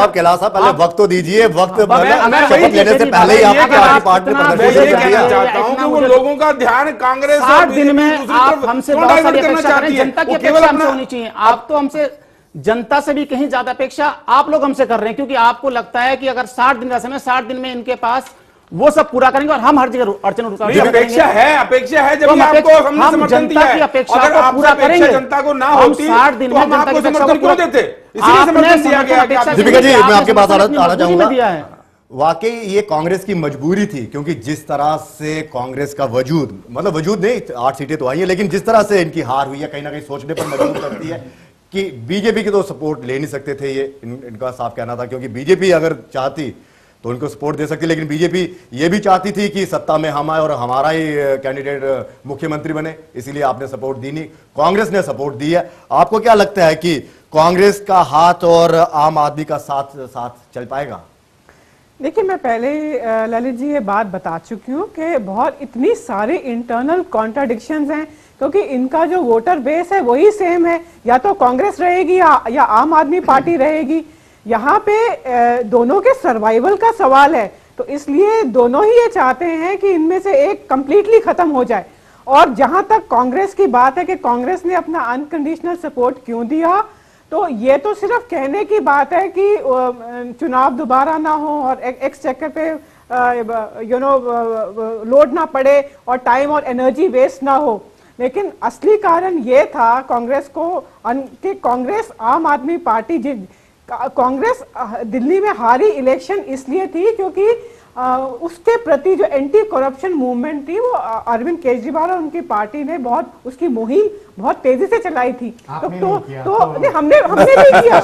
कैलाश साहब पहले वक्त तो दीजिए, वक्त शपथ लेने से पहले ही आपके पार्टी में प्रदर्शन कहना चाहता हूं कि वो लोगों का ध्यान कांग्रेस 60 दिन में आप हमसे बहुत सारी अपेक्षा करें, जनता की अपेक्षा हमसे होनी चाहिए। आप तो हमसे जनता से भी कहीं ज्यादा अपेक्षा आप लोग हमसे कर रहे हैं, क्योंकि आपको लगता है कि अगर 60 दिन का समय, 60 दिन में इनके पास वो सब पूरा करेंगे और हम हर जगह अड़चन अपेक्षा है जब आपको हमने समर्थन दिया है, अगर आप पूरा करेंगे जनता को ना होती 60 दिन में जनता की समर्थन क्यों देते? इसीलिए समर्थन दिया गया। दीपिका जी, मैं आपके पास आना चाहूंगा। वाकई ये कांग्रेस की मजबूरी थी, क्योंकि जिस तरह से कांग्रेस का वजूद, मतलब वजूद नहीं, 8 सीटें तो आई है, लेकिन जिस तरह से इनकी हार हुई है कहीं ना कहीं सोचने पर मजबूर करती है कि बीजेपी की तो सपोर्ट ले नहीं सकते थे, ये इनका साफ कहना था, क्योंकि बीजेपी अगर चाहती तो उनको सपोर्ट दे सकती, लेकिन बीजेपी ये भी चाहती थी कि सत्ता में हम आए और हमारा ही कैंडिडेट मुख्यमंत्री बने, इसीलिए आपने सपोर्ट दी नहीं, कांग्रेस ने सपोर्ट दी है। आपको क्या लगता है कि कांग्रेस का हाथ और आम आदमी का साथ चल पाएगा? देखिए, मैं पहले ललित जी ये बात बता चुकी हूँ कि बहुत इतनी सारी इंटरनल कॉन्ट्राडिक्शंस हैं, क्योंकि इनका जो वोटर बेस है वही सेम है, या तो कांग्रेस रहेगी या आम आदमी पार्टी रहेगी। यहाँ पे दोनों के सर्वाइवल का सवाल है, तो इसलिए दोनों ही ये चाहते हैं कि इनमें से एक कंप्लीटली खत्म हो जाए। और जहां तक कांग्रेस की बात है कि कांग्रेस ने अपना अनकंडीशनल सपोर्ट क्यों दिया, तो ये तो सिर्फ कहने की बात है कि चुनाव दोबारा ना हो और एक्सचेकर पे लोड ना पड़े और टाइम और एनर्जी वेस्ट ना हो, लेकिन असली कारण ये था कांग्रेस को कि कांग्रेस आम आदमी पार्टी कांग्रेस दिल्ली में हारी इलेक्शन इसलिए थी क्योंकि उसके प्रति जो एंटी करप्शन मूवमेंट थी वो अरविंद केजरीवाल और उनकी पार्टी ने उसकी मुहिम बहुत तेजी से चलाई थी। तो हमने नहीं किया।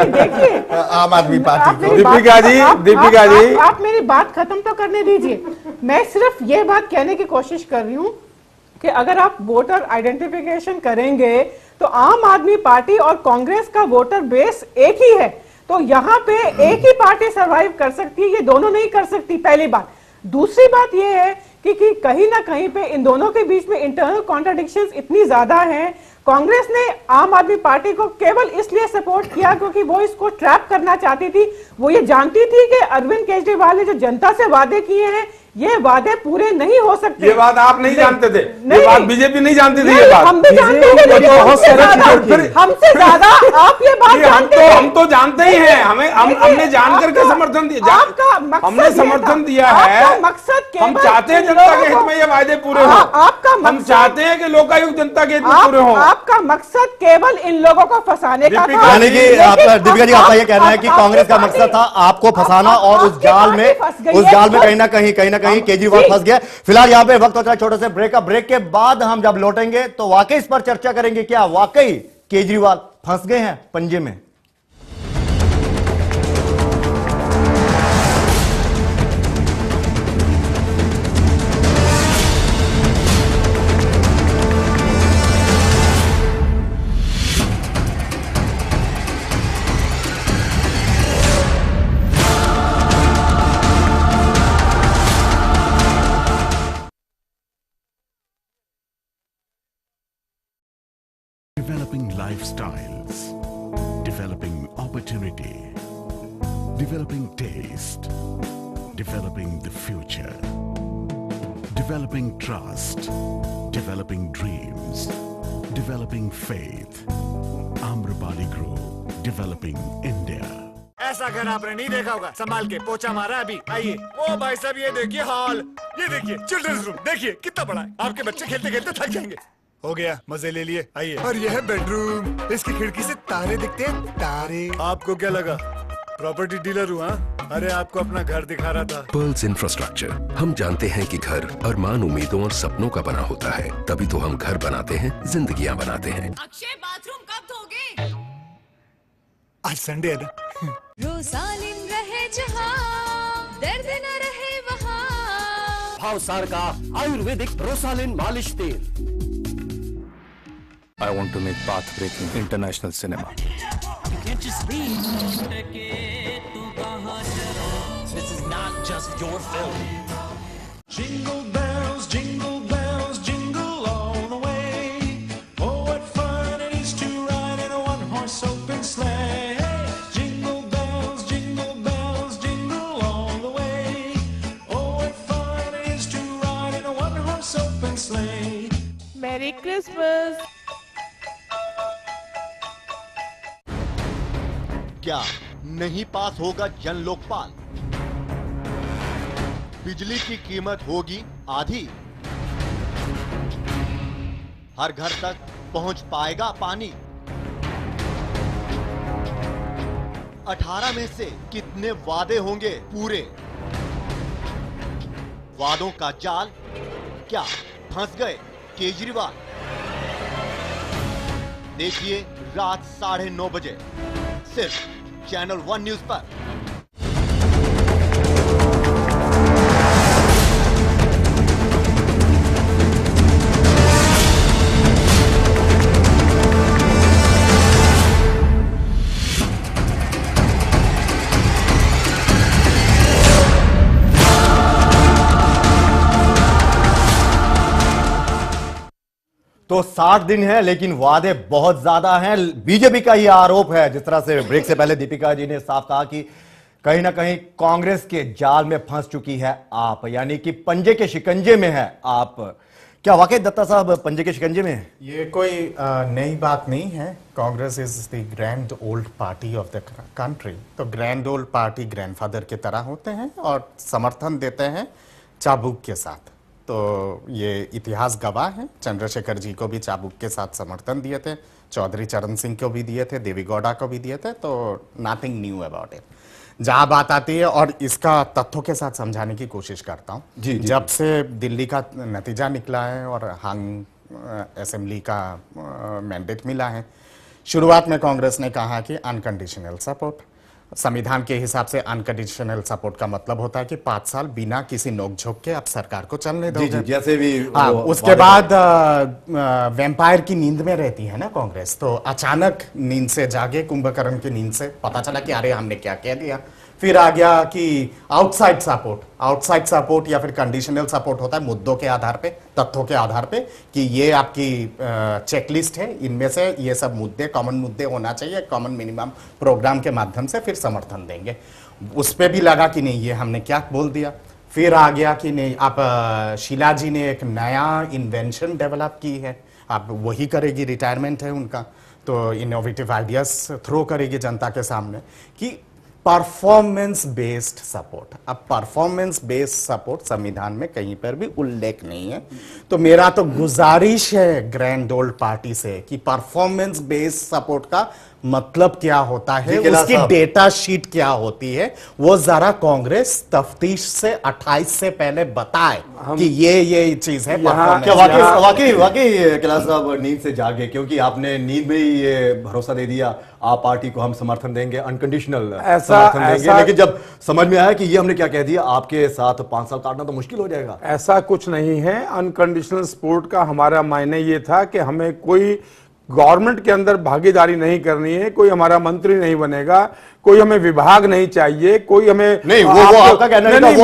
देखिए आम आदमी पार्टी दीपिका जी आप मेरी बात खत्म तो करने दीजिए। मैं सिर्फ ये बात कहने की कोशिश कर रही हूँ कि अगर आप वोटर आइडेंटिफिकेशन करेंगे तो आम आदमी पार्टी और कांग्रेस का वोटर बेस एक ही है, तो यहाँ पे एक ही पार्टी सरवाइव कर सकती है, ये दोनों नहीं कर सकती। पहली बात। दूसरी बात ये है कि कहीं ना कहीं पे इन दोनों के बीच में इंटरनल कॉन्ट्राडिक्शंस इतनी ज्यादा हैं। कांग्रेस ने आम आदमी पार्टी को केवल इसलिए सपोर्ट किया क्योंकि वो इसको ट्रैप करना चाहती थी। वो ये जानती थी कि अरविंद केजरीवाल ने जो जनता से वादे किए हैं ये वादे पूरे नहीं हो सकते। ये बात आप नहीं जानते थे, ये बात बीजेपी नहीं जानती थी। ये बात हम भी जानते थे, हमसे ज्यादा आप ये बात जानते हैं। हम तो जानते ही हैं, हमने जान करके समर्थन दिया। हमने समर्थन दिया है। मकसद हम चाहते हैं जनता के हित में ये वादे पूरे हों। हम चाहते हैं कि लोकायुक्त जनता के हित में पूरे हों। आपका मकसद केवल इन लोगों को फंसाने का था। यानी कि दीपिका जी आपका ये कहना है कि कांग्रेस का मकसद था आपको फंसाना और उस जाल में कहीं ना कहीं केजरीवाल फंस गया। फिलहाल यहाँ पे वक्त होता है छोटे से ब्रेक का। ब्रेक के बाद हम जब लौटेंगे तो वाकई इस पर चर्चा करेंगे, क्या वाकई केजरीवाल फंस गए हैं पंजे में। Developing lifestyles, developing opportunity, developing taste, developing the future, developing trust, developing dreams, developing faith. Amrapali Group, developing India. ऐसा घर आपने नहीं देखा होगा, संभाल के पोछा मारा अभी। आइए। ओ भाई साहब ये देखिए हॉल, ये देखिए चिल्ड्रंस रूम, देखिए कितना बड़ा है। आपके बच्चे खेलते खेलते थक जाएंगे। हो गया, मजे ले लिए। आइए। और यह है बेडरूम, इसकी खिड़की से तारे दिखते हैं, तारे। आपको क्या लगा प्रॉपर्टी डीलर हुआ? अरे आपको अपना घर दिखा रहा था। Pearls infrastructure. हम जानते हैं कि घर अरमान, उम्मीदों और सपनों का बना होता है, तभी तो हम घर बनाते हैं, जिंदगियां बनाते हैं। अक्षय बाथरूम कब धोगे? आज संडे है ना। रोसालिन रहे जहां, दर्द न रहे वहां। भावसार का आयुर्वेदिक रोसालिन मालिश तेल। I want to make path-breaking international cinema. This is not just your film. Jingle bells, jingle all the way. Oh, what fun it is to ride in a one-horse open sleigh. Jingle bells, jingle all the way. Oh, what fun it is to ride in a one-horse open sleigh. Merry Christmas. क्या नहीं पास होगा जन लोकपाल? बिजली की कीमत होगी आधी। हर घर तक पहुंच पाएगा पानी। 18 में से कितने वादे होंगे पूरे? वादों का जाल, क्या फंस गए केजरीवाल? देखिए रात 9:30 बजे सिर्फ चैनल 1 न्यूज पर। तो 60 दिन है लेकिन वादे बहुत ज्यादा हैं। बीजेपी का यह आरोप है, जिस तरह से ब्रेक से पहले दीपिका जी ने साफ कहा कि कहीं ना कहीं कांग्रेस के जाल में फंस चुकी है आप, यानी कि पंजे के शिकंजे में है आप। क्या वाकई दत्ता साहब पंजे के शिकंजे में है? ये कोई नई बात नहीं है। Congress is the grand old party of the country. तो ग्रैंड ओल्ड पार्टी ग्रैंडफादर की तरह होते हैं और समर्थन देते हैं चाबुक के साथ। तो ये इतिहास गवाह है। चंद्रशेखर जी को भी चाबुक के साथ समर्थन दिए थे, चौधरी चरण सिंह को भी दिए थे, देवीगौड़ा को भी दिए थे, तो नथिंग न्यू अबाउट इट। जहां बात आती है, और इसका तथ्यों के साथ समझाने की कोशिश करता हूं, जब से दिल्ली का नतीजा निकला है और हांग असेंबली का मैंडेट मिला है, शुरुआत में कांग्रेस ने कहा कि अनकंडीशनल सपोर्ट। संविधान के हिसाब से अनकंडीशनल सपोर्ट का मतलब होता है कि 5 साल बिना किसी नोकझोंक के आप सरकार को चलने दोगे। जैसे भी उसके बाद वैम्पायर की नींद में रहती है ना कांग्रेस, तो अचानक नींद से जागे, कुंभकर्ण की नींद से, पता चला कि अरे हमने क्या कह दिया। फिर आ गया कि आउटसाइड सपोर्ट या फिर कंडीशनल सपोर्ट होता है मुद्दों के आधार पे, तथ्यों के आधार पे, कि ये आपकी चेकलिस्ट है, इनमें से ये सब मुद्दे, कॉमन मुद्दे होना चाहिए, कॉमन मिनिमम प्रोग्राम के माध्यम से फिर समर्थन देंगे। उस पे भी लगा कि नहीं ये हमने क्या बोल दिया। फिर आ गया कि नहीं, आप शीला जी ने एक नया इन्वेंशन डेवलप की है, आप वही करेगी, रिटायरमेंट है उनका, तो इनोवेटिव आइडियाज थ्रो करेगी जनता के सामने कि परफॉर्मेंस बेस्ड सपोर्ट। अब परफॉर्मेंस बेस्ड सपोर्ट संविधान में कहीं पर भी उल्लेख नहीं है, तो मेरा तो गुजारिश है ग्रैंड ओल्ड पार्टी से कि परफॉर्मेंस बेस्ड सपोर्ट का मतलब क्या होता है, उसकी डेटा शीट क्या होती है, वो जरा कांग्रेस तफ्तीश से 28 से पहले बताए कि ये चीज है। वाकई कैलाश साहब नींद से जागे, क्योंकि आपने नींद में ही ये भरोसा दे दिया आप पार्टी को हम समर्थन देंगे, अनकंडीशनल समर्थन देंगे, लेकिन जब समझ में आया कि ये हमने क्या कह दिया, आपके साथ 5 साल काटना तो मुश्किल हो जाएगा। ऐसा कुछ नहीं है। अनकंडीशनल सपोर्ट का हमारा मायने ये था कि हमें कोई गवर्नमेंट के अंदर भागीदारी नहीं करनी है, कोई हमारा मंत्री नहीं बनेगा, कोई हमें विभाग नहीं चाहिए, कोई हमें नहीं, वो आपका कहना है, नहीं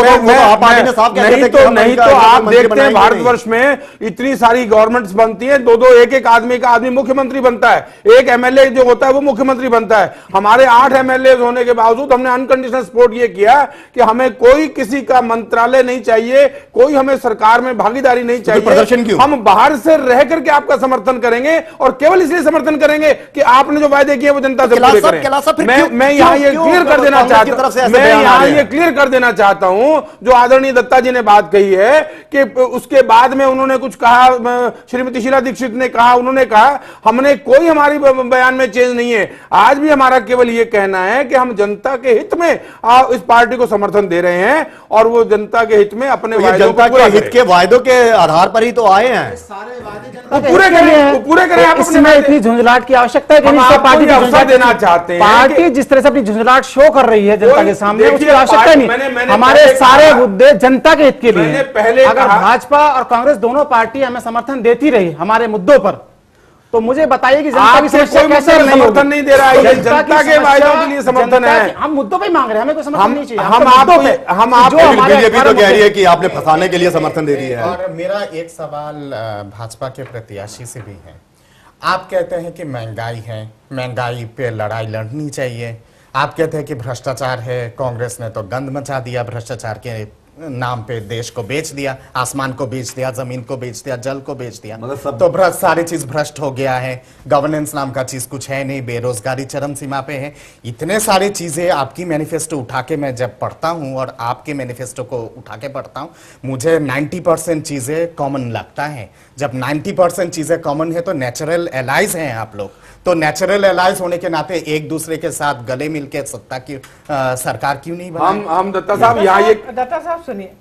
तो आप देखते हैं भारतवर्ष में इतनी सारी गवर्नमेंट्स बनती हैं, दो एक आदमी का आदमी मुख्यमंत्री बनता है, एक एमएलए जो होता है वो मुख्यमंत्री बनता है। हमारे 8 एमएलए होने के बावजूद हमने अनकंडीशनल सपोर्ट ये किया कि हमें कोई किसी का मंत्रालय नहीं चाहिए, कोई हमें सरकार में भागीदारी नहीं चाहिए, हम बाहर से रह करके आपका समर्थन करेंगे और केवल इसलिए समर्थन करेंगे कि आपने जो वायदे किए वो जनता से पूरे करें। मैं यहाँ ये क्लियर कर देना चाहता हूं, मैं यहाँ ये क्लियर कर देना चाहता हूं, जो आदरणीय दत्ता जी ने बात कही है कि उसके बाद में उन्होंने कुछ कहा, श्रीमती शीला दीक्षित ने कहा, उन्होंने कहा, हमने कोई हमारी बयान में चेंज नहीं है। आज भी हमारा केवल ये कहना है कि हम जनता के हित में इस पार्टी को समर्थन दे रहे हैं और वो जनता के हित में अपने जनता के हित के वायदों के आधार पर ही तो आए हैं, पूरे करें। इसमें इतनी झुंझलाहट की आवश्यकता है कि पार्टी देना चाहते हैं, पार्टी जिस तरह से अपनी झुंझलाहट शो कर रही है जनता के सामने, उसकी आवश्यकता नहीं। हमारे सारे मुद्दे जनता के हित के लिए, अगर भाजपा और कांग्रेस दोनों पार्टी हमें समर्थन देती रही हमारे मुद्दों पर, तो मुझे बताइए कि जनता की समस्या कैसे समर्थन नहीं दे रहा है, जनता के वायदों के लिए समर्थन है। हम मुद्दों पे मांग रहे हैं, हमें कोई समर्थन नहीं चाहिए। बीजेपी तो कह रही है कि आपने फंसाने के लिए समर्थन दे दिया है। और मेरा एक सवाल भाजपा के प्रत्याशी से भी है। आप कहते हैं कि महंगाई है, महंगाई पे लड़ाई लड़नी चाहिए, आप कहते हैं कि भ्रष्टाचार है, कांग्रेस ने तो गंद मचा दिया, भ्रष्टाचार के नाम पे देश को बेच दिया, आसमान को बेच दिया, जमीन को बेच दिया, जल को बेच दिया, तो सारी चीज भ्रष्ट हो गया है, गवर्नेंस नाम का चीज कुछ है नहीं, बेरोजगारी चरम सीमा पे है। इतने सारी चीजें आपकी मैनिफेस्टो उठा के मैं जब पढ़ता हूं और आपके मैनिफेस्टो को उठा के पढ़ता हूं, मुझे 90% चीजें कॉमन लगता है। जब 90% चीजें कॉमन है तो नेचुरल एलाइज हैं आप लोग, तो नेचुरल एलाइज होने के नाते एक दूसरे के साथ गले मिलकर सत्ता की सरकार क्यों नहीं बनाई? हम दत्ता साहब यहाँ ये दत्ता साहब सुनिए,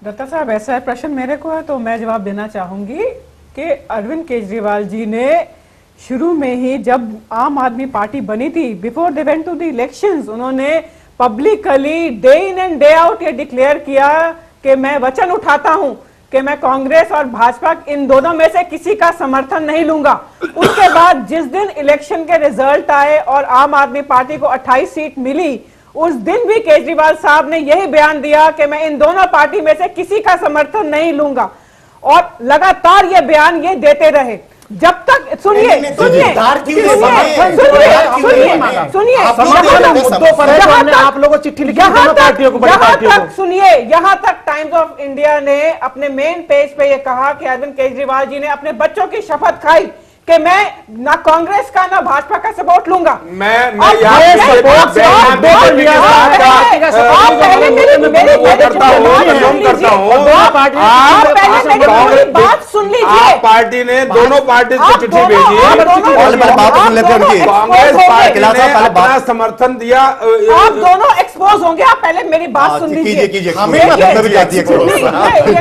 दत्ता साहब ऐसा है, प्रश्न मेरे को है तो मैं जवाब देना चाहूंगी कि अरविंद केजरीवाल जी ने शुरू में ही जब आम आदमी पार्टी बनी थी, before they went to the elections, उन्होंने publicly day in and day out ये डिक्लेयर किया कि मैं वचन उठाता हूं कि मैं कांग्रेस और भाजपा इन दोनों में से किसी का समर्थन नहीं लूंगा। उसके बाद जिस दिन इलेक्शन के रिजल्ट आए और आम आदमी पार्टी को 28 सीट मिली, उस दिन भी केजरीवाल साहब ने यही बयान दिया कि मैं इन दोनों पार्टी में से किसी का समर्थन नहीं लूंगा, और लगातार ये बयान ये देते रहे जब तक सुनिए आप लोगों को चिट्ठी लिखी पार्टियों को, सुनिए, यहां तक टाइम्स ऑफ इंडिया ने अपने मेन पेज पे ये कहा कि अरविंद केजरीवाल जी ने अपने बच्चों की शपथ खाई कि मैं ना कांग्रेस का ना भाजपा का सपोर्ट लूंगा। मैं बात सुन लीजिए। पार्टी ने दोनों पार्टी को चिट्ठी भेजी, कांग्रेस पार्टी ने अपना समर्थन दिया। आप दोनों एक्सपोज होंगे। आप पहले मेरी बात सुन लीजिए। ये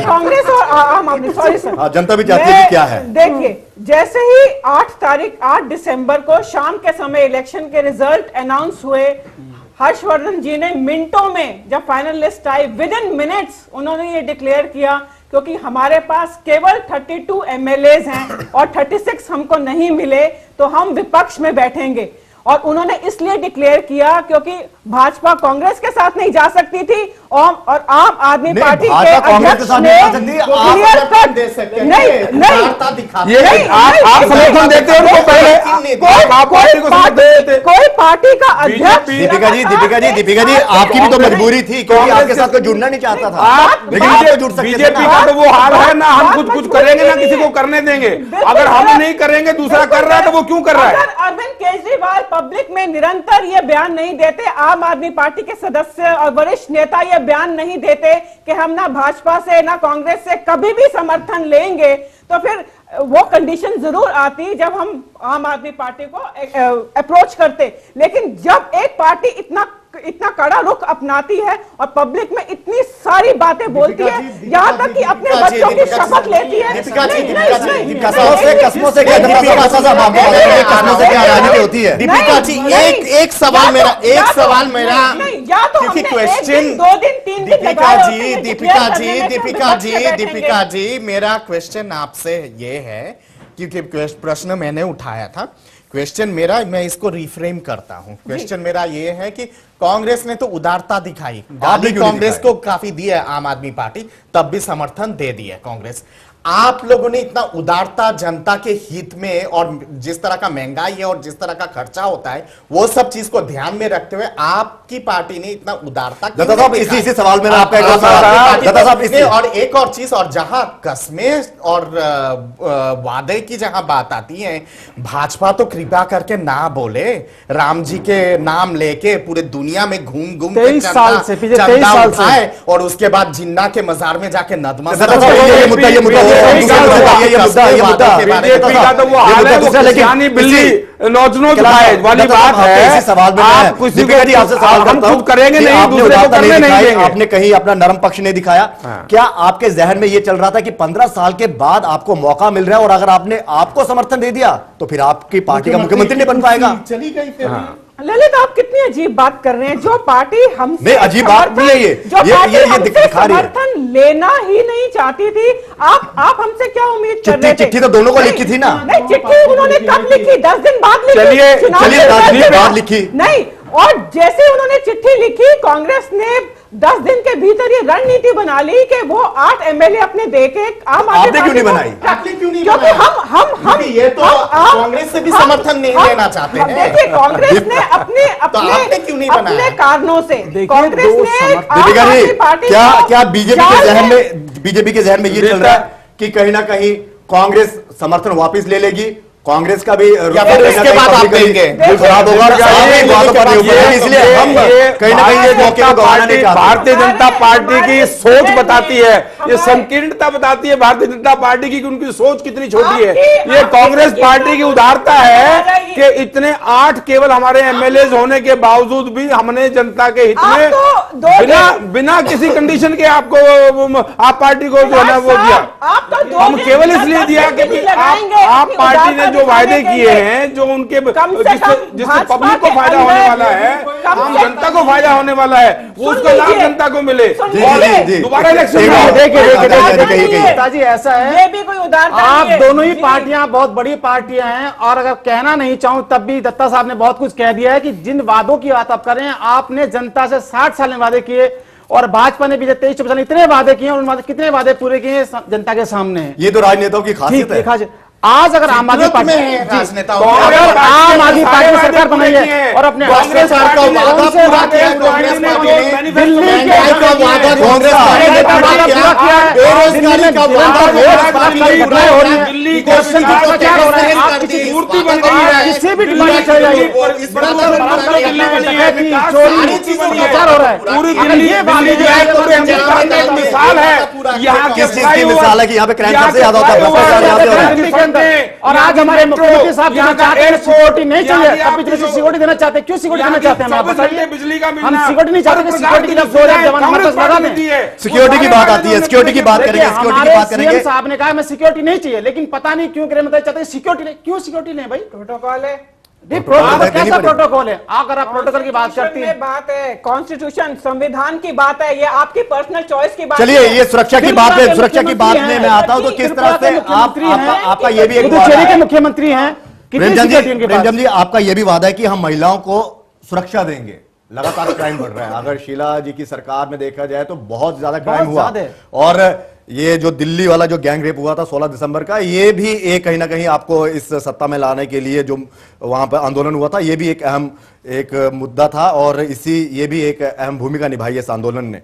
कांग्रेस और आम आदमी, सॉरी सर, जनता भी चाहती है क्या है। देखिए, जैसे ही 8 दिसंबर को शाम के समय इलेक्शन के रिजल्ट अनाउंस हुए, हर्षवर्धन जी ने मिनटों में, जब final list I, with in minutes उन्होंने ये डिक्लेयर किया, क्योंकि हमारे पास केवल 32 एमएलएज हैं और 36 हमको नहीं मिले तो हम विपक्ष में बैठेंगे। और उन्होंने इसलिए डिक्लेयर किया क्योंकि भाजपा कांग्रेस के साथ नहीं जा सकती थी और आम आदमी पार्टी के अध्यक्ष ने क्लियर कट आप समर्थन देते हो उनको पहले, कोई पार्टी का अध्यक्ष। दीपिका जी आपकी भी तो मजबूरी थी क्योंकि आपके साथ कोई जुड़ना नहीं चाहता था, लेकिन आप तो जुड़ सकते थे। बीजेपी का तो वो हाल है ना, हम कुछ करेंगे ना किसी को करने देंगे। अगर हम नहीं करेंगे, दूसरा कर रहा है तो वो क्यों कर रहा है। अरविंद केजरीवाल पब्लिक में निरंतर ये बयान नहीं देते, आम आदमी पार्टी के सदस्य और वरिष्ठ नेता ये बयान नहीं देते कि हम ना भाजपा से ना कांग्रेस से कभी भी समर्थन लेंगे, तो फिर वो कंडीशन जरूर आती जब हम आम आदमी पार्टी को अप्रोच करते। लेकिन जब एक पार्टी इतना कड़ा रुख अपनाती है और पब्लिक में इतनी सारी बातें बोलती है, यहाँ तक कि अपने बच्चों की शपथ लेती है, होती है। दीपिका जी, एक सवाल मेरा या तो क्वेश्चन 2 दिन 3 दिन दीपिका जी मेरा क्वेश्चन आपसे ये है, क्योंकि प्रश्न मैंने उठाया था। क्वेश्चन मेरा, मैं इसको रिफ्रेम करता हूं। क्वेश्चन मेरा ये है कि कांग्रेस ने तो उदारता दिखाई, गाली कांग्रेस को काफी दी है आम आदमी पार्टी, तब भी समर्थन दे दिया कांग्रेस। आप लोगों ने इतना उदारता जनता के हित में, और जिस तरह का महंगाई है और जिस तरह का खर्चा होता है, वो सब चीज को ध्यान में रखते हुए आपकी पार्टी ने इतना उदारता इसी सवाल में आपका और एक और चीज, और जहां कस्में और वादे की जहां बात आती है, भाजपा तो कृपा करके ना बोले, राम जी के नाम लेके पूरे दुनिया में घूम के चंदा उठाए और उसके बाद जिन्ना के मजार में जाके नदमा। बीजेपी का तो वो हाल है, वो किसानी बिल्ली नोच खाए वाली बात है। आप किसी हम खुद करेंगे नहीं, दूसरे को करने नहीं देंगे। आपने कहीं अपना नरम पक्ष नहीं दिखाया। क्या आपके जहन में ये चल रहा था कि 15 साल के बाद आपको मौका मिल रहा है और अगर आपने आपको समर्थन दे दिया तो फिर आपकी पार्टी का मुख्यमंत्री नहीं बन पाएगा? चली गई फिर। ललित, आप कितनी अजीब बात कर रहे हैं। जो पार्टी हमसे अजीब बात नहीं है ये, जो पार्टी हमसे समर्थन लेना ही नहीं चाहती थी, आप हमसे क्या उम्मीद कर रहे थे? चिट्ठी तो दोनों को लिखी थी ना। नहीं, चिट्ठी उन्होंने कब लिखी? 10 दिन बाद लिखी। चलिए 10 दिन बाद लिखी नहीं, और जैसे उन्होंने चिट्ठी लिखी, कांग्रेस ने 10 दिन के भीतर ये रणनीति बना ली कि वो 8 एमएलए अपने देके आम आदमी आपने क्यों नहीं बनाई? क्योंकि हम ये तो कांग्रेस से भी समर्थन नहीं लेना चाहते हैं। देखिए, कांग्रेस ने अपने कारणों से, कांग्रेस ने क्या बीजेपी के जहन में ये चल रहा है कि कहीं ना कहीं कांग्रेस समर्थन वापस ले लेगी, कांग्रेस का भी, या फिर इसके बाद आप देंगे खराब होगा, इसलिए हम कहीं ना कहीं ये मौके को गंवाना नहीं चाहते। भारतीय जनता पार्टी की सोच बताती है, ये संकीर्णता बताती है भारतीय जनता पार्टी की कि उनकी सोच कितनी छोटी है। ये कांग्रेस पार्टी की उदारता है कि इतने 8 केवल हमारे एमएलए होने के बावजूद भी हमने जनता के हित में बिना किसी कंडीशन के आपको, आप पार्टी को जो है ना वो दिया। हम केवल इसलिए दिया कि आप पार्टी ने जो वायदे किए हैं, जो उनके जिससे पब्लिक को फायदा होने वाला है, आम जनता को फायदा होने वाला है, वो उसका लाभ जनता को मिले। दोबारा इलेक्शन पिताजी ऐसा है, ये भी कोई उदारता आप दोनों ही पार्टियां बहुत बड़ी पार्टियां हैं, और अगर कहना नहीं चाहूं तब भी दत्ता साहब ने बहुत कुछ कह दिया है कि जिन वादों की बात आप कर रहे हैं, आपने जनता से 60 साल में वादे किए और भाजपा ने भी 23-24 इतने वादे किए, और उन कितने वादे पूरे किए जनता के सामने हैं। ये तो राजनेताओं की खासियत है। आज अगर आम आदमी पार्टी राजनेताओं अगर आम आदमी पार्टी की सरकार बनाई है और अपने कांग्रेस का वादा पूरा किया कांग्रेस पार्टी ने, महंगाई का वादा कांग्रेस पार्टी ने पूरा किया, बेरोजगारी का वादा कांग्रेस पार्टी ने पूरा किया, दिल्ली को क्या हो रहा है, आप किसी मूर्ति बन गई है, किसी भी डिमांड चल जाइए, इस बात पर दिल्ली बनी है, चोरी प्रचार हो रहा है, पूरी दिल्ली ये वाली जो है तो मिसाल है, यहाँ किस चीज की मिसाल है कि यहाँ पे क्राइम सबसे ज्यादा होता है, भ्रष्टाचार ज्यादा हो रहा है। और आज हमारे मुख्यमंत्री साहब जो चाहते हैं सिक्योरिटी नहीं चाहिए, तब इतने से सिक्योरिटी देना चाहते हैं, क्यों सिक्योरिटी देना चाहते हैं, आप बताइए। बिजली का हम सिक्योरिटी नहीं चाहते, सिक्योरिटी के लिए 2000 जवान हमारे पास लगा दें। सिक्योरिटी की बात आती है, सिक्योरिटी की बात करेंगे, सिक्योरिटी की बात करेंगे। साहब ने कहा मैं सिक्योरिटी नहीं चाहिए, लेकिन पता नहीं क्यों गृह मंत्री चाहते हैं सिक्योरिटी ले। क्यों सिक्योरिटी लें भाई? प्रोटोकॉल है, प्रोटोकॉल कैसा प्रोटोकॉल है? अगर आप प्रोटोकॉल की बात करती हैं, बात है कॉन्स्टिट्यूशन संविधान की बात है, ये आपकी पर्सनल चॉइस की बात। चलिए ये सुरक्षा की बात है, सुरक्षा की बात में मैं आता हूं तो किस तरह से आपका ये भी एक पुदुचेरी के मुख्यमंत्री हैं, प्रेमचंद जी आपका ये भी वादा है कि हम महिलाओं को सुरक्षा देंगे। लगातार क्राइम बढ़ रहा है, अगर शीला जी की सरकार में देखा जाए तो बहुत ज्यादा क्राइम हुआ, और ये जो दिल्ली वाला जो गैंग रेप हुआ था 16 दिसंबर का, ये भी एक कहीं ना कहीं आपको इस सत्ता में लाने के लिए जो वहां पर आंदोलन हुआ था, ये भी एक अहम एक मुद्दा था, और ये भी एक अहम भूमिका निभाई है इस आंदोलन ने।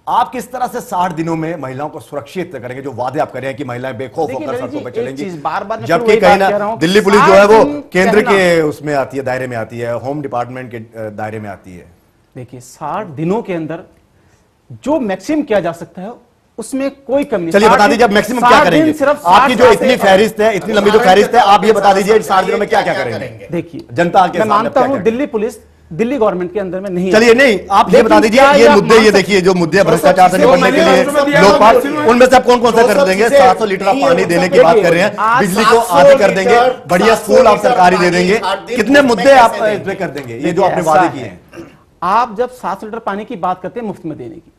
आप किस तरह से 60 दिनों में महिलाओं को सुरक्षित करेंगे, जो वादे आप कर रहे हैं कि महिलाएं बेखौफ होकर सड़कों पर चलेंगी, जबकि कहीं ना दिल्ली पुलिस जो है वो केंद्र के उसमें आती है, दायरे में आती है, होम डिपार्टमेंट के दायरे में आती है। देखिए 60 दिनों के अंदर जो मैक्सिमम किया जा सकता है उसमें कोई कमी नहीं। चलिए बता दीजिए अब मैक्सिमम क्या करेंगे, आपकी जो इतनी फहरिस्त है, इतनी लंबी जो फहरिस्त है, आप ये बता दीजिए 60 दिनों में क्या क्या करेंगे। देखिए जनता के मैं मानता हूं दिल्ली पुलिस दिल्ली गवर्नमेंट के अंदर में नहीं। चलिए नहीं, आप ये बता दीजिए ये मुद्दे, ये देखिए जो मुद्दे भ्रष्टाचार से निपटने के लिए लोकपाल, उनमें से आप कौन कौन सा कर देंगे? 700 लीटर आप पानी देने की बात कर रहे हैं, बिजली को आधे कर देंगे, बढ़िया स्कूल आप सरकारी दे देंगे, कितने मुद्दे आप इसमें कर देंगे, ये जो आपने वादे किए हैं? आप जब 700 लीटर पानी की बात करते हैं मुफ्त में देने की,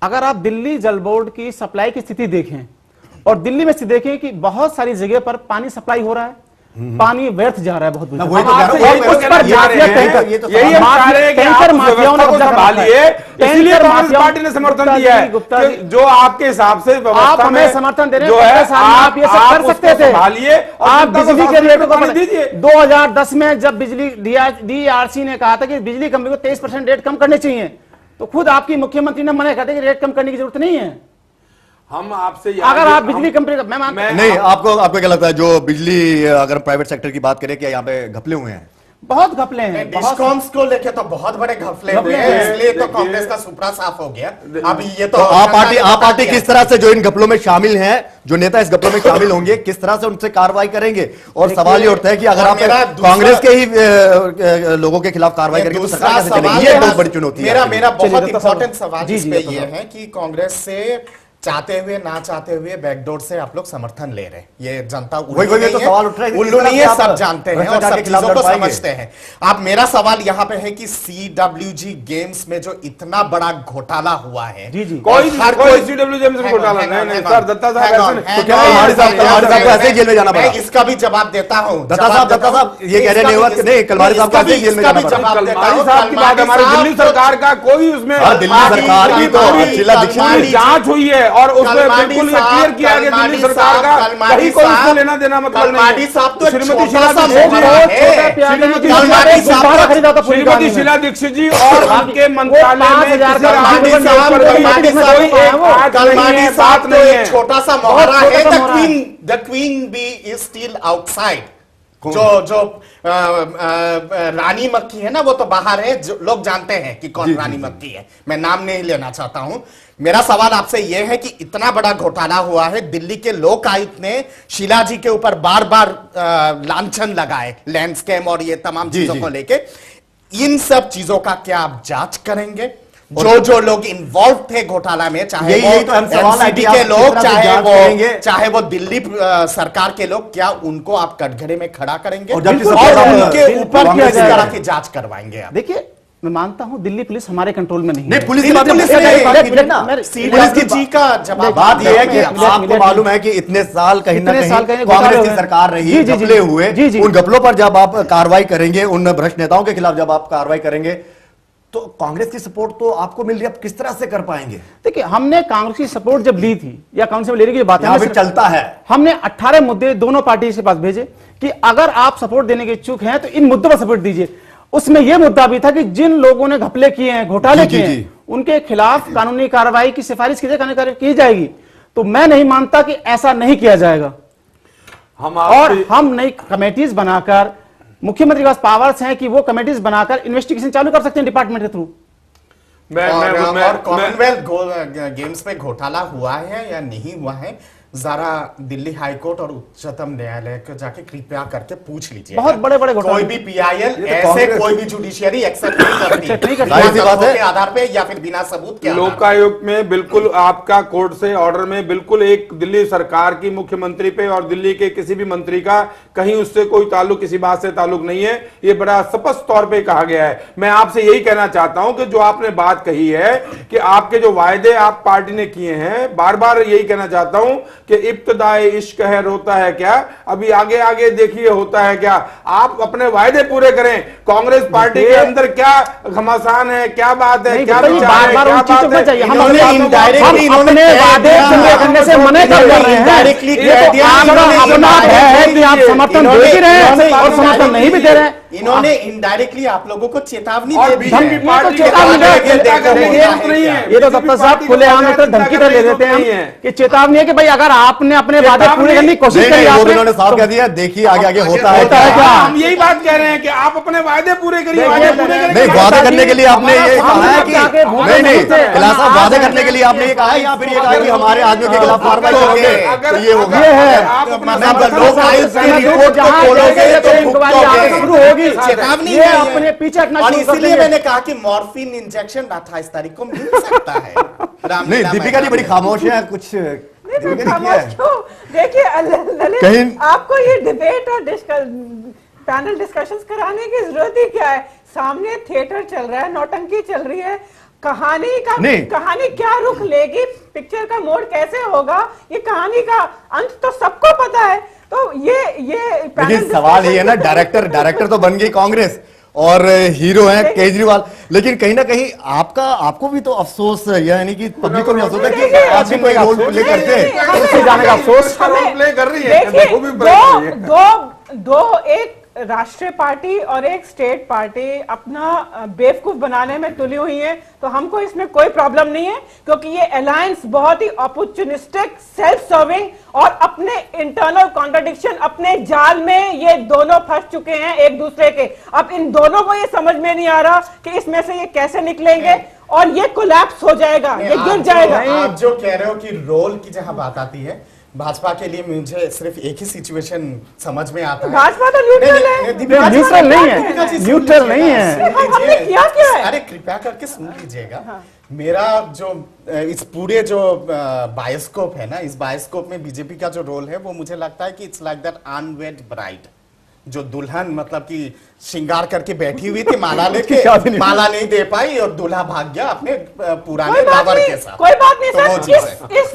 अगर आप दिल्ली जल बोर्ड की सप्लाई की स्थिति देखें और दिल्ली में स्थिति देखें कि बहुत सारी जगह पर पानी सप्लाई हो रहा है, पानी व्यर्थ जा रहा है, बहुत इसलिए कांग्रेस पार्टी ने समर्थन दिया है, जो आपके हिसाब से आप हमें समर्थन दे रहे जो है, आप ये सब कर सकते थे। आप बिजली के रेट को दीजिए। 2010 में जब बिजली DRC ने कहा था कि बिजली कंपनी को 23% रेट कम करने चाहिए, तो खुद आपकी मुख्यमंत्री ने मना कर दिया कि रेट कम करने की जरूरत नहीं है। हम आपसे अगर आप बिजली कंपनी का नहीं, आपको क्या लगता है जो बिजली, अगर प्राइवेट सेक्टर की बात करें, क्या यहाँ पे घपले हुए हैं? बहुत घपले हैं, डिस्कॉम्स को लेके तो बहुत बड़े घपले हुए हैं, इसलिए तो कांग्रेस का सुपड़ा साफ हो गया। अब ये तो आप पार्टी किस तरह से जो इन घपलों में शामिल हैं, जो नेता इस घपलों में शामिल होंगे, किस तरह से उनसे कार्रवाई करेंगे? और सवाल ये उठता है कि अगर आप कांग्रेस के ही लोगों के खिलाफ कार्रवाई करेंगे तो सरकार कैसे चलेगी? ये बहुत बड़ी चुनौती है। मेरा बहुत इंपॉर्टेंट सवाल इस पे ये है कि कांग्रेस से चाहते हुए ना चाहते हुए बैकडोर से आप लोग समर्थन ले रहे हैं, ये जनता उल्लू नहीं है, सब जानते हैं और सब चीजों को समझते हैं। अब मेरा सवाल यहाँ पे है कि CWG गेम्स में जो इतना बड़ा घोटाला हुआ है, कोई CWG गेम्स में घोटाला नहीं सर, दत्ता साहब ऐसे जेल में जाना पड़ा। इसका भी जवाब देता हूँ। दत्ता साहब ये कह रहे नहीं, कलमारी साहब का जेल में जाना पड़ा। हमारी दिल्ली सरकार का कोई उसमें, दिल्ली सरकार की तो शीला दीक्षित जांच हुई है और उसमें बिल्कुल ये क्लियर किया गया दिल्ली सरकार का कहीं कोई उसको लेना देना मतलब नहीं। श्रीमती शीला दीक्षित जी और उनके मंत्रालय में साथ में एक छोटा सा मोहरा है, the queen bee is still outside. जो रानी मक्खी है ना, वो तो बाहर है, जो लोग जानते हैं कि कौन रानी मक्खी है, मैं नाम नहीं लेना चाहता हूं। मेरा सवाल आपसे यह है कि इतना बड़ा घोटाला हुआ है, दिल्ली के लोक आयुक्त ने शीला जी के ऊपर बार बार लांछन लगाए, लैंड स्कैम और ये तमाम चीजों को लेके, इन सब चीजों का क्या आप जांच करेंगे? जो लोग इन्वॉल्व थे घोटाला में, चाहे वो एनसीपी के लोग, चाहे वो दिल्ली सरकार के लोग, क्या उनको आप कटघरे में खड़ा करेंगे और उनके ऊपर किस तरह की जांच करवाएंगे आप? देखिए मैं मानता हूं दिल्ली पुलिस हमारे कंट्रोल में नहीं है। पुलिस की जी का जवाब बात यह है कि आपको मालूम है कि इतने साल कहीं ना कहीं कांग्रेस की सरकार रही, घपले हुए, उन घपलों पर जब आप कार्रवाई करेंगे, उन भ्रष्ट नेताओं के खिलाफ जब आप कार्रवाई करेंगे, तो कांग्रेस की सपोर्ट तो आपको मिल रही है, आप किस तरह से कर पाएंगे? देखिए, हमने कांग्रेस की सपोर्ट जब ली थी या कांग्रेस में लेने की बात है, चलता है, हमने 18 मुद्दे दोनों पार्टी के पास भेजे कि अगर आप सपोर्ट देने के इच्छुक हैं तो इन मुद्दों पर सपोर्ट दीजिए। उसमें यह मुद्दा भी था कि जिन लोगों ने घपले किए हैं, घोटाले किए हैं, उनके खिलाफ कानूनी कार्रवाई की सिफारिश की जाएगी। तो मैं नहीं मानता कि ऐसा नहीं किया जाएगा। और हम नई कमेटीज बनाकर, मुख्यमंत्री के पास पावर्स हैं कि वो कमेटीज बनाकर इन्वेस्टिगेशन चालू कर सकते हैं डिपार्टमेंट के थ्रू। और कॉमनवेल्थ गेम्स में घोटाला हुआ है या नहीं हुआ है, जरा दिल्ली हाईकोर्ट और उच्चतम न्यायालय को जाके कृपया करके पूछ लीजिए। बहुत बड़े बड़े घोटाले, कोई भी पीआईएल ऐसे कोई भी जुडिशियरी एक्सेप्ट नहीं करती के आधार पे या फिर बिना सबूत के। लोकायुक्त में बिल्कुल आपका कोर्ट से ऑर्डर में बिल्कुल एक दिल्ली सरकार की मुख्यमंत्री पे और दिल्ली के किसी भी मंत्री का कहीं उससे कोई ताल्लुक, किसी बात से ताल्लुक नहीं है, ये बड़ा स्पष्ट तौर पर कहा गया है। मैं आपसे यही कहना चाहता हूं कि जो आपने बात कही है कि आपके जो वायदे आप पार्टी ने किए हैं, बार बार यही कहना चाहता हूं कि इब्तिदाई इश्क है रोता है क्या, अभी आगे आगे देखिए होता है क्या। आप अपने वायदे पूरे करें। कांग्रेस पार्टी के अंदर क्या घमासान है, क्या बात है, क्या विचार है, क्या बात है, हम अपने वादे पूरे करने से मना कर रहे हैं। अपना है कि आप समर्थन दे भी रहे हैं और समर्थन नहीं भी दे रहे हैं। इन्होंने इनडायरेक्टली आप लोगों को चेतावनी दे दी है। ये तो दफ्तर साहब खुलेआम धमकी तो ले देते हैं कि चेतावनी है कि भाई अगर आपने अपने वादे पूरे करने की कोशिश करी, उन्होंने साफ कह दिया, देखिए आगे आगे होता है क्या। हम यही बात कह रहे हैं कि आप अपने वादे पूरे करिए। नहीं, वादे करने के लिए आपने ये कहा है कि नहीं खिलाफ साहब, वादे करने के लिए आपने ये कहा है या फिर ये कहा कि हमारे आदमियों के खिलाफ कार्रवाई करेंगे, ये होगा। शुरू होगी चेतावनी है अपने पीछे हटना, और इसीलिए मैंने कहा कि मॉर्फिन इंजेक्शन 28 तारीख को मिल सकता है। नहीं, दीपिका जी बड़ी खामोश है, कुछ देखिए ललित, आपको ये डिबेट और पैनल डिस्कशंस कराने की जरूरत ही क्या है? सामने थिएटर चल रहा है, नौटंकी चल रही है, कहानी क्या रुख लेगी, पिक्चर का मोड कैसे होगा, ये कहानी का अंत तो सबको पता है। तो ये लेकिन सवाल ये है ना, डायरेक्टर तो बन गई कांग्रेस और हीरो है केजरीवाल, लेकिन कहीं ना कहीं आपको भी तो अफसोस है, यानी कि पब्लिक को भी अफसोस है कि आप भी कोई रोल प्ले करते हैं, जाने का अफसोस प्ले कर रही है। दो एक राष्ट्रीय पार्टी और एक स्टेट पार्टी अपना बेवकूफ बनाने में तुली हुई है, तो हमको इसमें कोई प्रॉब्लम नहीं है, क्योंकि ये अलायंस बहुत ही अपॉर्चुनिस्टिक, सेल्फ सर्विंग और अपने इंटरनल कॉन्ट्रडिक्शन, अपने जाल में ये दोनों फंस चुके हैं एक दूसरे के। अब इन दोनों को ये समझ में नहीं आ रहा कि इसमें से ये कैसे निकलेंगे और ये कोलैप्स हो जाएगा, ये गिर जाएगा। आप जो कह रहे हो कि रोल की जहां बात आती है, भाजपा के लिए मुझे सिर्फ एक ही सिचुएशन समझ में आता है। भाजपा तो न्यूट्रल है, न्यूट्रल नहीं है। हमने किया क्या है? अरे कृपया करके सुन लीजिएगा। मेरा जो इस पूरे जो बायोस्कोप है ना, इस बायोस्कोप में बीजेपी का जो रोल है वो मुझे लगता है कि it's like that unwed bride, जो दुल्हन मतलब कि श्रृंगार करके बैठी हुई थी, माला लेके, माला नहीं दे पाई और दूल्हा भाग गया अपने पुराने लवर के साथ। कोई बात नहीं सर,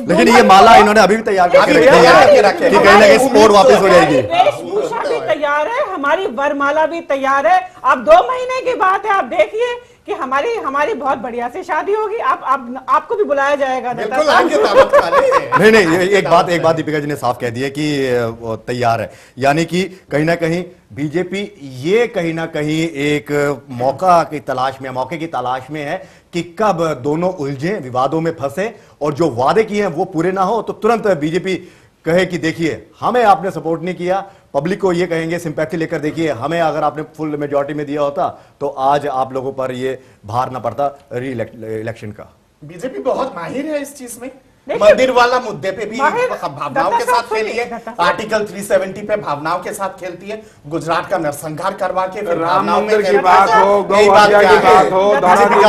लेकिन ये माला इन्होंने अभी भी तैयार करके रखे, कहीं ना कहीं स्पोर्ट वापस हो जाएगी। वेशभूषा भी तैयार है, हमारी वरमाला भी तैयार है। अब 2 महीने की बात है, आप देखिए कि हमारी बहुत बढ़िया से शादी होगी। आपको भी बुलाया जाएगा। नहीं, एक बात दीपिका जी ने साफ कह दी है कि तैयार है, यानी कि कहीं ना कहीं बीजेपी ये कहीं ना कहीं एक मौके की तलाश में है कि कब दोनों उलझे, विवादों में फंसे और जो वादे किए हैं वो पूरे ना हो, तो तुरंत बीजेपी कहे कि देखिए हमें आपने सपोर्ट नहीं किया, पब्लिक को ये कहेंगे सिंपैथी लेकर, देखिए हमें अगर आपने फुल मेजॉरिटी में दिया होता तो आज आप लोगों पर ये भार ना पड़ता इलेक्शन का। बीजेपी बहुत माहिर है इस चीज में, मंदिर वाला मुद्दे पे भी भावनाओं के साथ खेली है, आर्टिकल 370 पे भावनाओं के साथ खेलती है, गुजरात का नरसंहार करवा के राम मंदिर की बात हो, गौहत्या की बात हो,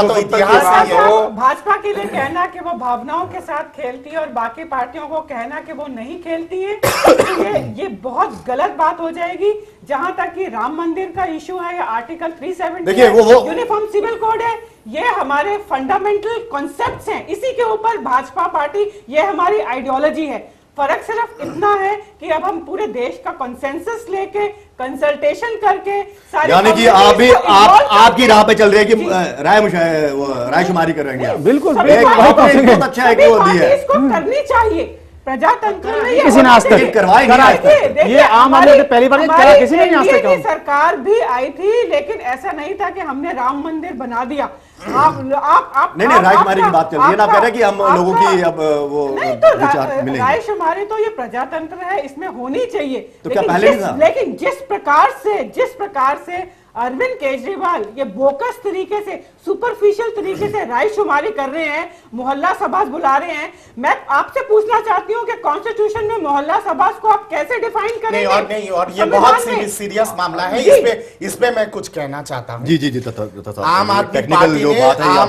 तो इतिहास हो। भाजपा के लिए कहना कि वो भावनाओं के साथ खेलती है और बाकी पार्टियों को कहना कि वो नहीं खेलती है, ये बहुत गलत बात हो जाएगी। जहां तक कि राम मंदिर का इशू है या आर्टिकल 370 देखिए यूनिफॉर्म सिविल कोड है, ये हमारे फंडामेंटल कॉन्सेप्ट्स हैं, इसी के ऊपर भाजपा पार्टी, ये हमारी आइडियोलॉजी है। फर्क सिर्फ इतना है कि अब हम पूरे देश का कंसेंसस लेके कंसल्टेशन करके सारी यानी कि आप भी आपकी राह पे चल रही है कि रायशुमारी कर रहे हैं। बिल्कुल बहुत अच्छा है कि वो दी है, इसको करनी चाहिए। प्रजातंत्र में किसी ने आज तक करवाएंगे। ये आम आदमी ने पहली बार करा, किसी ने आज तक सरकार भी आई थी, लेकिन ऐसा नहीं था कि हमने राम मंदिर बना दिया। आप नहीं रायशुमारी की बात चल रही है ना, कह रहे कि हम लोगों की अब वो विचार मिलेंगे। रायशुमारी तो ये प्रजातंत्र है, इसमें होनी चाहिए। तो क्या पहले नहीं था? लेकिन जिस प्रकार से अरविंद केजरीवाल ये बोकस तरीके से, सुपरफिशियल तरीके से रायशुमारी कर रहे हैं, मोहल्ला सभा बुला रहे हैं। मैं आपसे पूछना चाहती हूँ कि कॉन्स्टिट्यूशन में मोहल्ला सभा को आप कैसे डिफाइन करेंगे? नहीं और ये बहुत सीरियस मामला है। इस पे मैं कुछ कहना चाहता हूँ। जी आम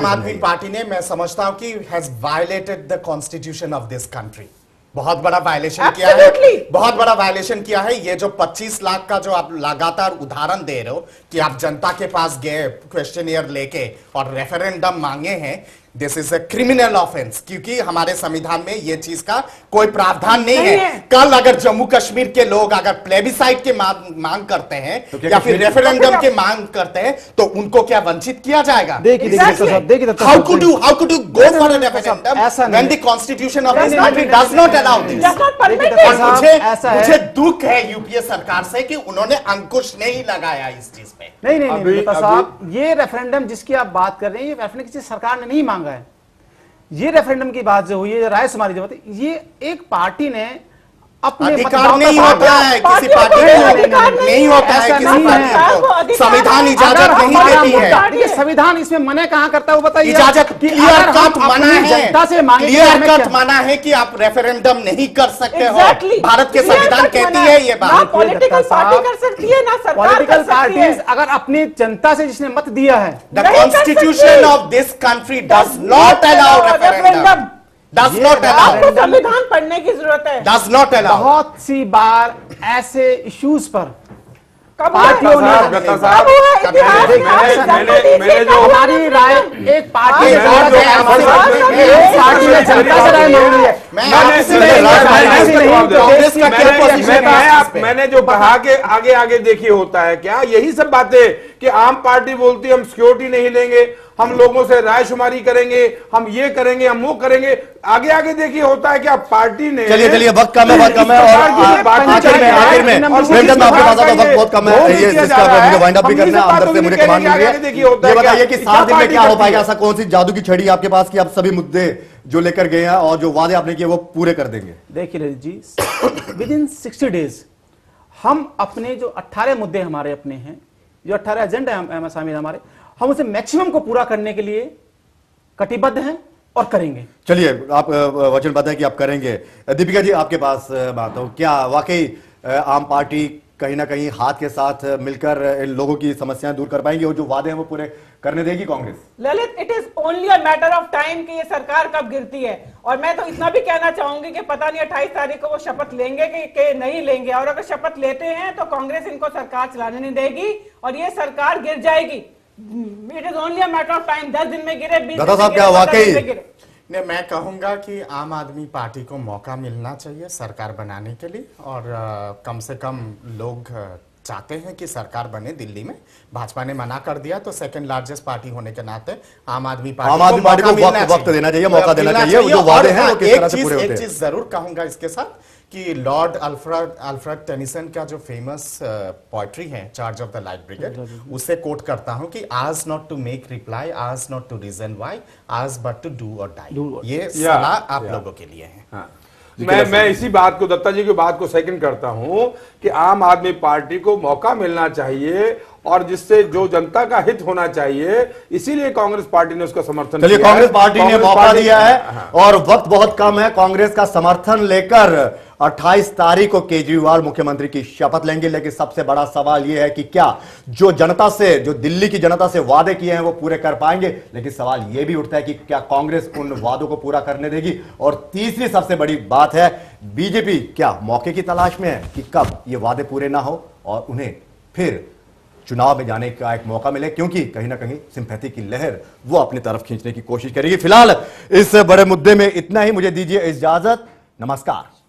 आदमी पार्टी ने मैं समझता हूँ कि has violated the constitution of this country. बहुत बड़ा वायलेशन किया है, बहुत बड़ा वायलेशन किया है। ये जो 25 लाख का जो आप लगातार उदाहरण दे रहे हो कि आप जनता के पास गए क्वेश्चनियर लेके और रेफरेंडम मांगे हैं, this is a criminal offence, क्योंकि हमारे संविधान में ये चीज का कोई प्रावधान नहीं है। कल अगर जम्मू कश्मीर के लोग अगर प्लेबिसाइट के मांग करते हैं या फिर रेफरेंडम के मांग करते हैं तो उनको क्या वंचित किया जाएगा? How could you go for a referendum when the constitution of this country does not allow this? मुझे दुख है यूपीए सरकार से कि उन्होंने अंकुश नहीं लगाया इस चीज पे। नहीं साहब, ये रेफरेंडम जिसकी आप बात कर रहे हैं, ये रेफरेंडम किसी सरकार ने नहीं मांगा है। ये रेफरेंडम की बात जो हुई है, रायशुमारी जो होती, ये एक पार्टी ने अपने अधिकार नहीं होता है किसी पार्टी को, नहीं होता है किसी पार्टी को, संविधान इजाजत नहीं देती है। देखिए संविधान इसमें मना कहाँ करता है वो बताइए। इजाजत क्लियर कट मना है, जनता से मांगे, क्लियर कट मना है कि आप रेफरेंडम नहीं कर सकते हो। भारत के संविधान कहती है ये बात। पॉलिटिकल पार्टी कर सकती है ना सरकार। पॉलिटिकल पार्टीज अगर अपनी जनता से जिसने मत दिया है, the constitution of this country does not allow referendum, does not allow. आपको संविधान पढ़ने की जरूरत है। Does not allow. बहुत सी बार ऐसे इश्यूज पर पार्टियों ने मैंने जो हमारी राय एक पार्टी ने जनता से राय मांगी है। मैंने जो कहा कि आगे आगे देखिए होता है क्या, यही सब बातें कि आम पार्टी बोलती है हम सिक्योरिटी नहीं लेंगे, हम लोगों से रायशुमारी करेंगे, हम ये करेंगे, हम वो करेंगे। आगे आगे देखिए होता है कि आप पार्टी ने चलिए वक्त कम है और आखिर में आपके पास वक्त बहुत कम है, ये जिसका मुझे वाइंड अप भी करना है, अंदर से मुझे कमान मिल रही है। ये बताइए कि 7 दिन में क्या हो पाएगा? ऐसा कौन सी जादू की छड़ी आपके पास कि आप सभी मुद्दे जो लेकर गए हैं और जो वादे आपने किए वो पूरे कर देंगे? देखिए रजत जी, विद इन 60 डेज हम अपने जो 18 मुद्दे हमारे अपने हैं, जो 18 एजेंडा है हमारे, हम उसे मैक्सिमम को पूरा करने के लिए कटिबद्ध हैं और करेंगे। चलिए आप वचनबद्ध है कि आप करेंगे। दीपिका जी आपके पास बात हो, क्या वाकई आम पार्टी कहीं ना कहीं हाथ के साथ मिलकर इन लोगों की समस्याएं दूर कर पाएंगी और जो वादे हैं वो पूरे करने देगी Congress? Lalit, it is only a matter of time कि ये सरकार कब गिरती है। और मैं तो इतना भी कहना चाहूंगी कि पता नहीं 28 तारीख को वो शपथ लेंगे कि नहीं लेंगे, और अगर शपथ लेते हैं तो कांग्रेस इनको सरकार चलाने नहीं देगी और ये सरकार गिर जाएगी। It is only a matter of time. 10 दिन में गिरे, 20 दिन में गिरे, वाकई नहीं, मैं कहूंगा कि आम आदमी पार्टी को मौका मिलना चाहिए सरकार बनाने के लिए, और कम से कम लोग चाहते हैं कि सरकार बने दिल्ली में। भाजपा ने मना कर दिया तो सेकंड लार्जेस्ट पार्टी होने के नाते आम आदमी पार्टी को वक्त देना चाहिए, मौका देना चाहिए। जो वादे हैं वो किस तरह से पूरे होते हैं। एक चीज जरूर कहूंगा इसके साथ कि लॉर्ड अल्फ्रेड टेनिसन का जो फेमस पोएट्री है charge of the light brigade, उससे कोट करता हूं कि आज नॉट टू मेक रिप्लाई, आज नॉट टू रीजन व्हाई, आज बट टू डू और डाई। ये सलाह आप लोगों के लिए है। मैं इसी बात को, दत्ता जी की बात को सेकंड करता हूं कि आम आदमी पार्टी को मौका मिलना चाहिए और जिससे जो जनता का हित होना चाहिए, इसीलिए कांग्रेस पार्टी ने उसका समर्थन किया। कांग्रेस पार्टी ने मौका दिया है और वक्त बहुत कम है। कांग्रेस का समर्थन लेकर 28 तारीख को केजरीवाल मुख्यमंत्री की शपथ लेंगे। लेकिन सबसे बड़ा सवाल यह है कि क्या जो जनता से, जो दिल्ली की जनता से वादे किए हैं वो पूरे कर पाएंगे? लेकिन सवाल यह भी उठता है कि क्या कांग्रेस उन वादों को पूरा करने देगी? और तीसरी सबसे बड़ी बात है, बीजेपी क्या मौके की तलाश में है कि कब ये वादे पूरे ना हो और उन्हें फिर चुनाव में जाने का एक मौका मिले, क्योंकि कहीं ना कहीं सिंपैथी की लहर वो अपनी तरफ खींचने की कोशिश करेगी। फिलहाल इस बड़े मुद्दे में इतना ही। मुझे दीजिए इजाजत, नमस्कार।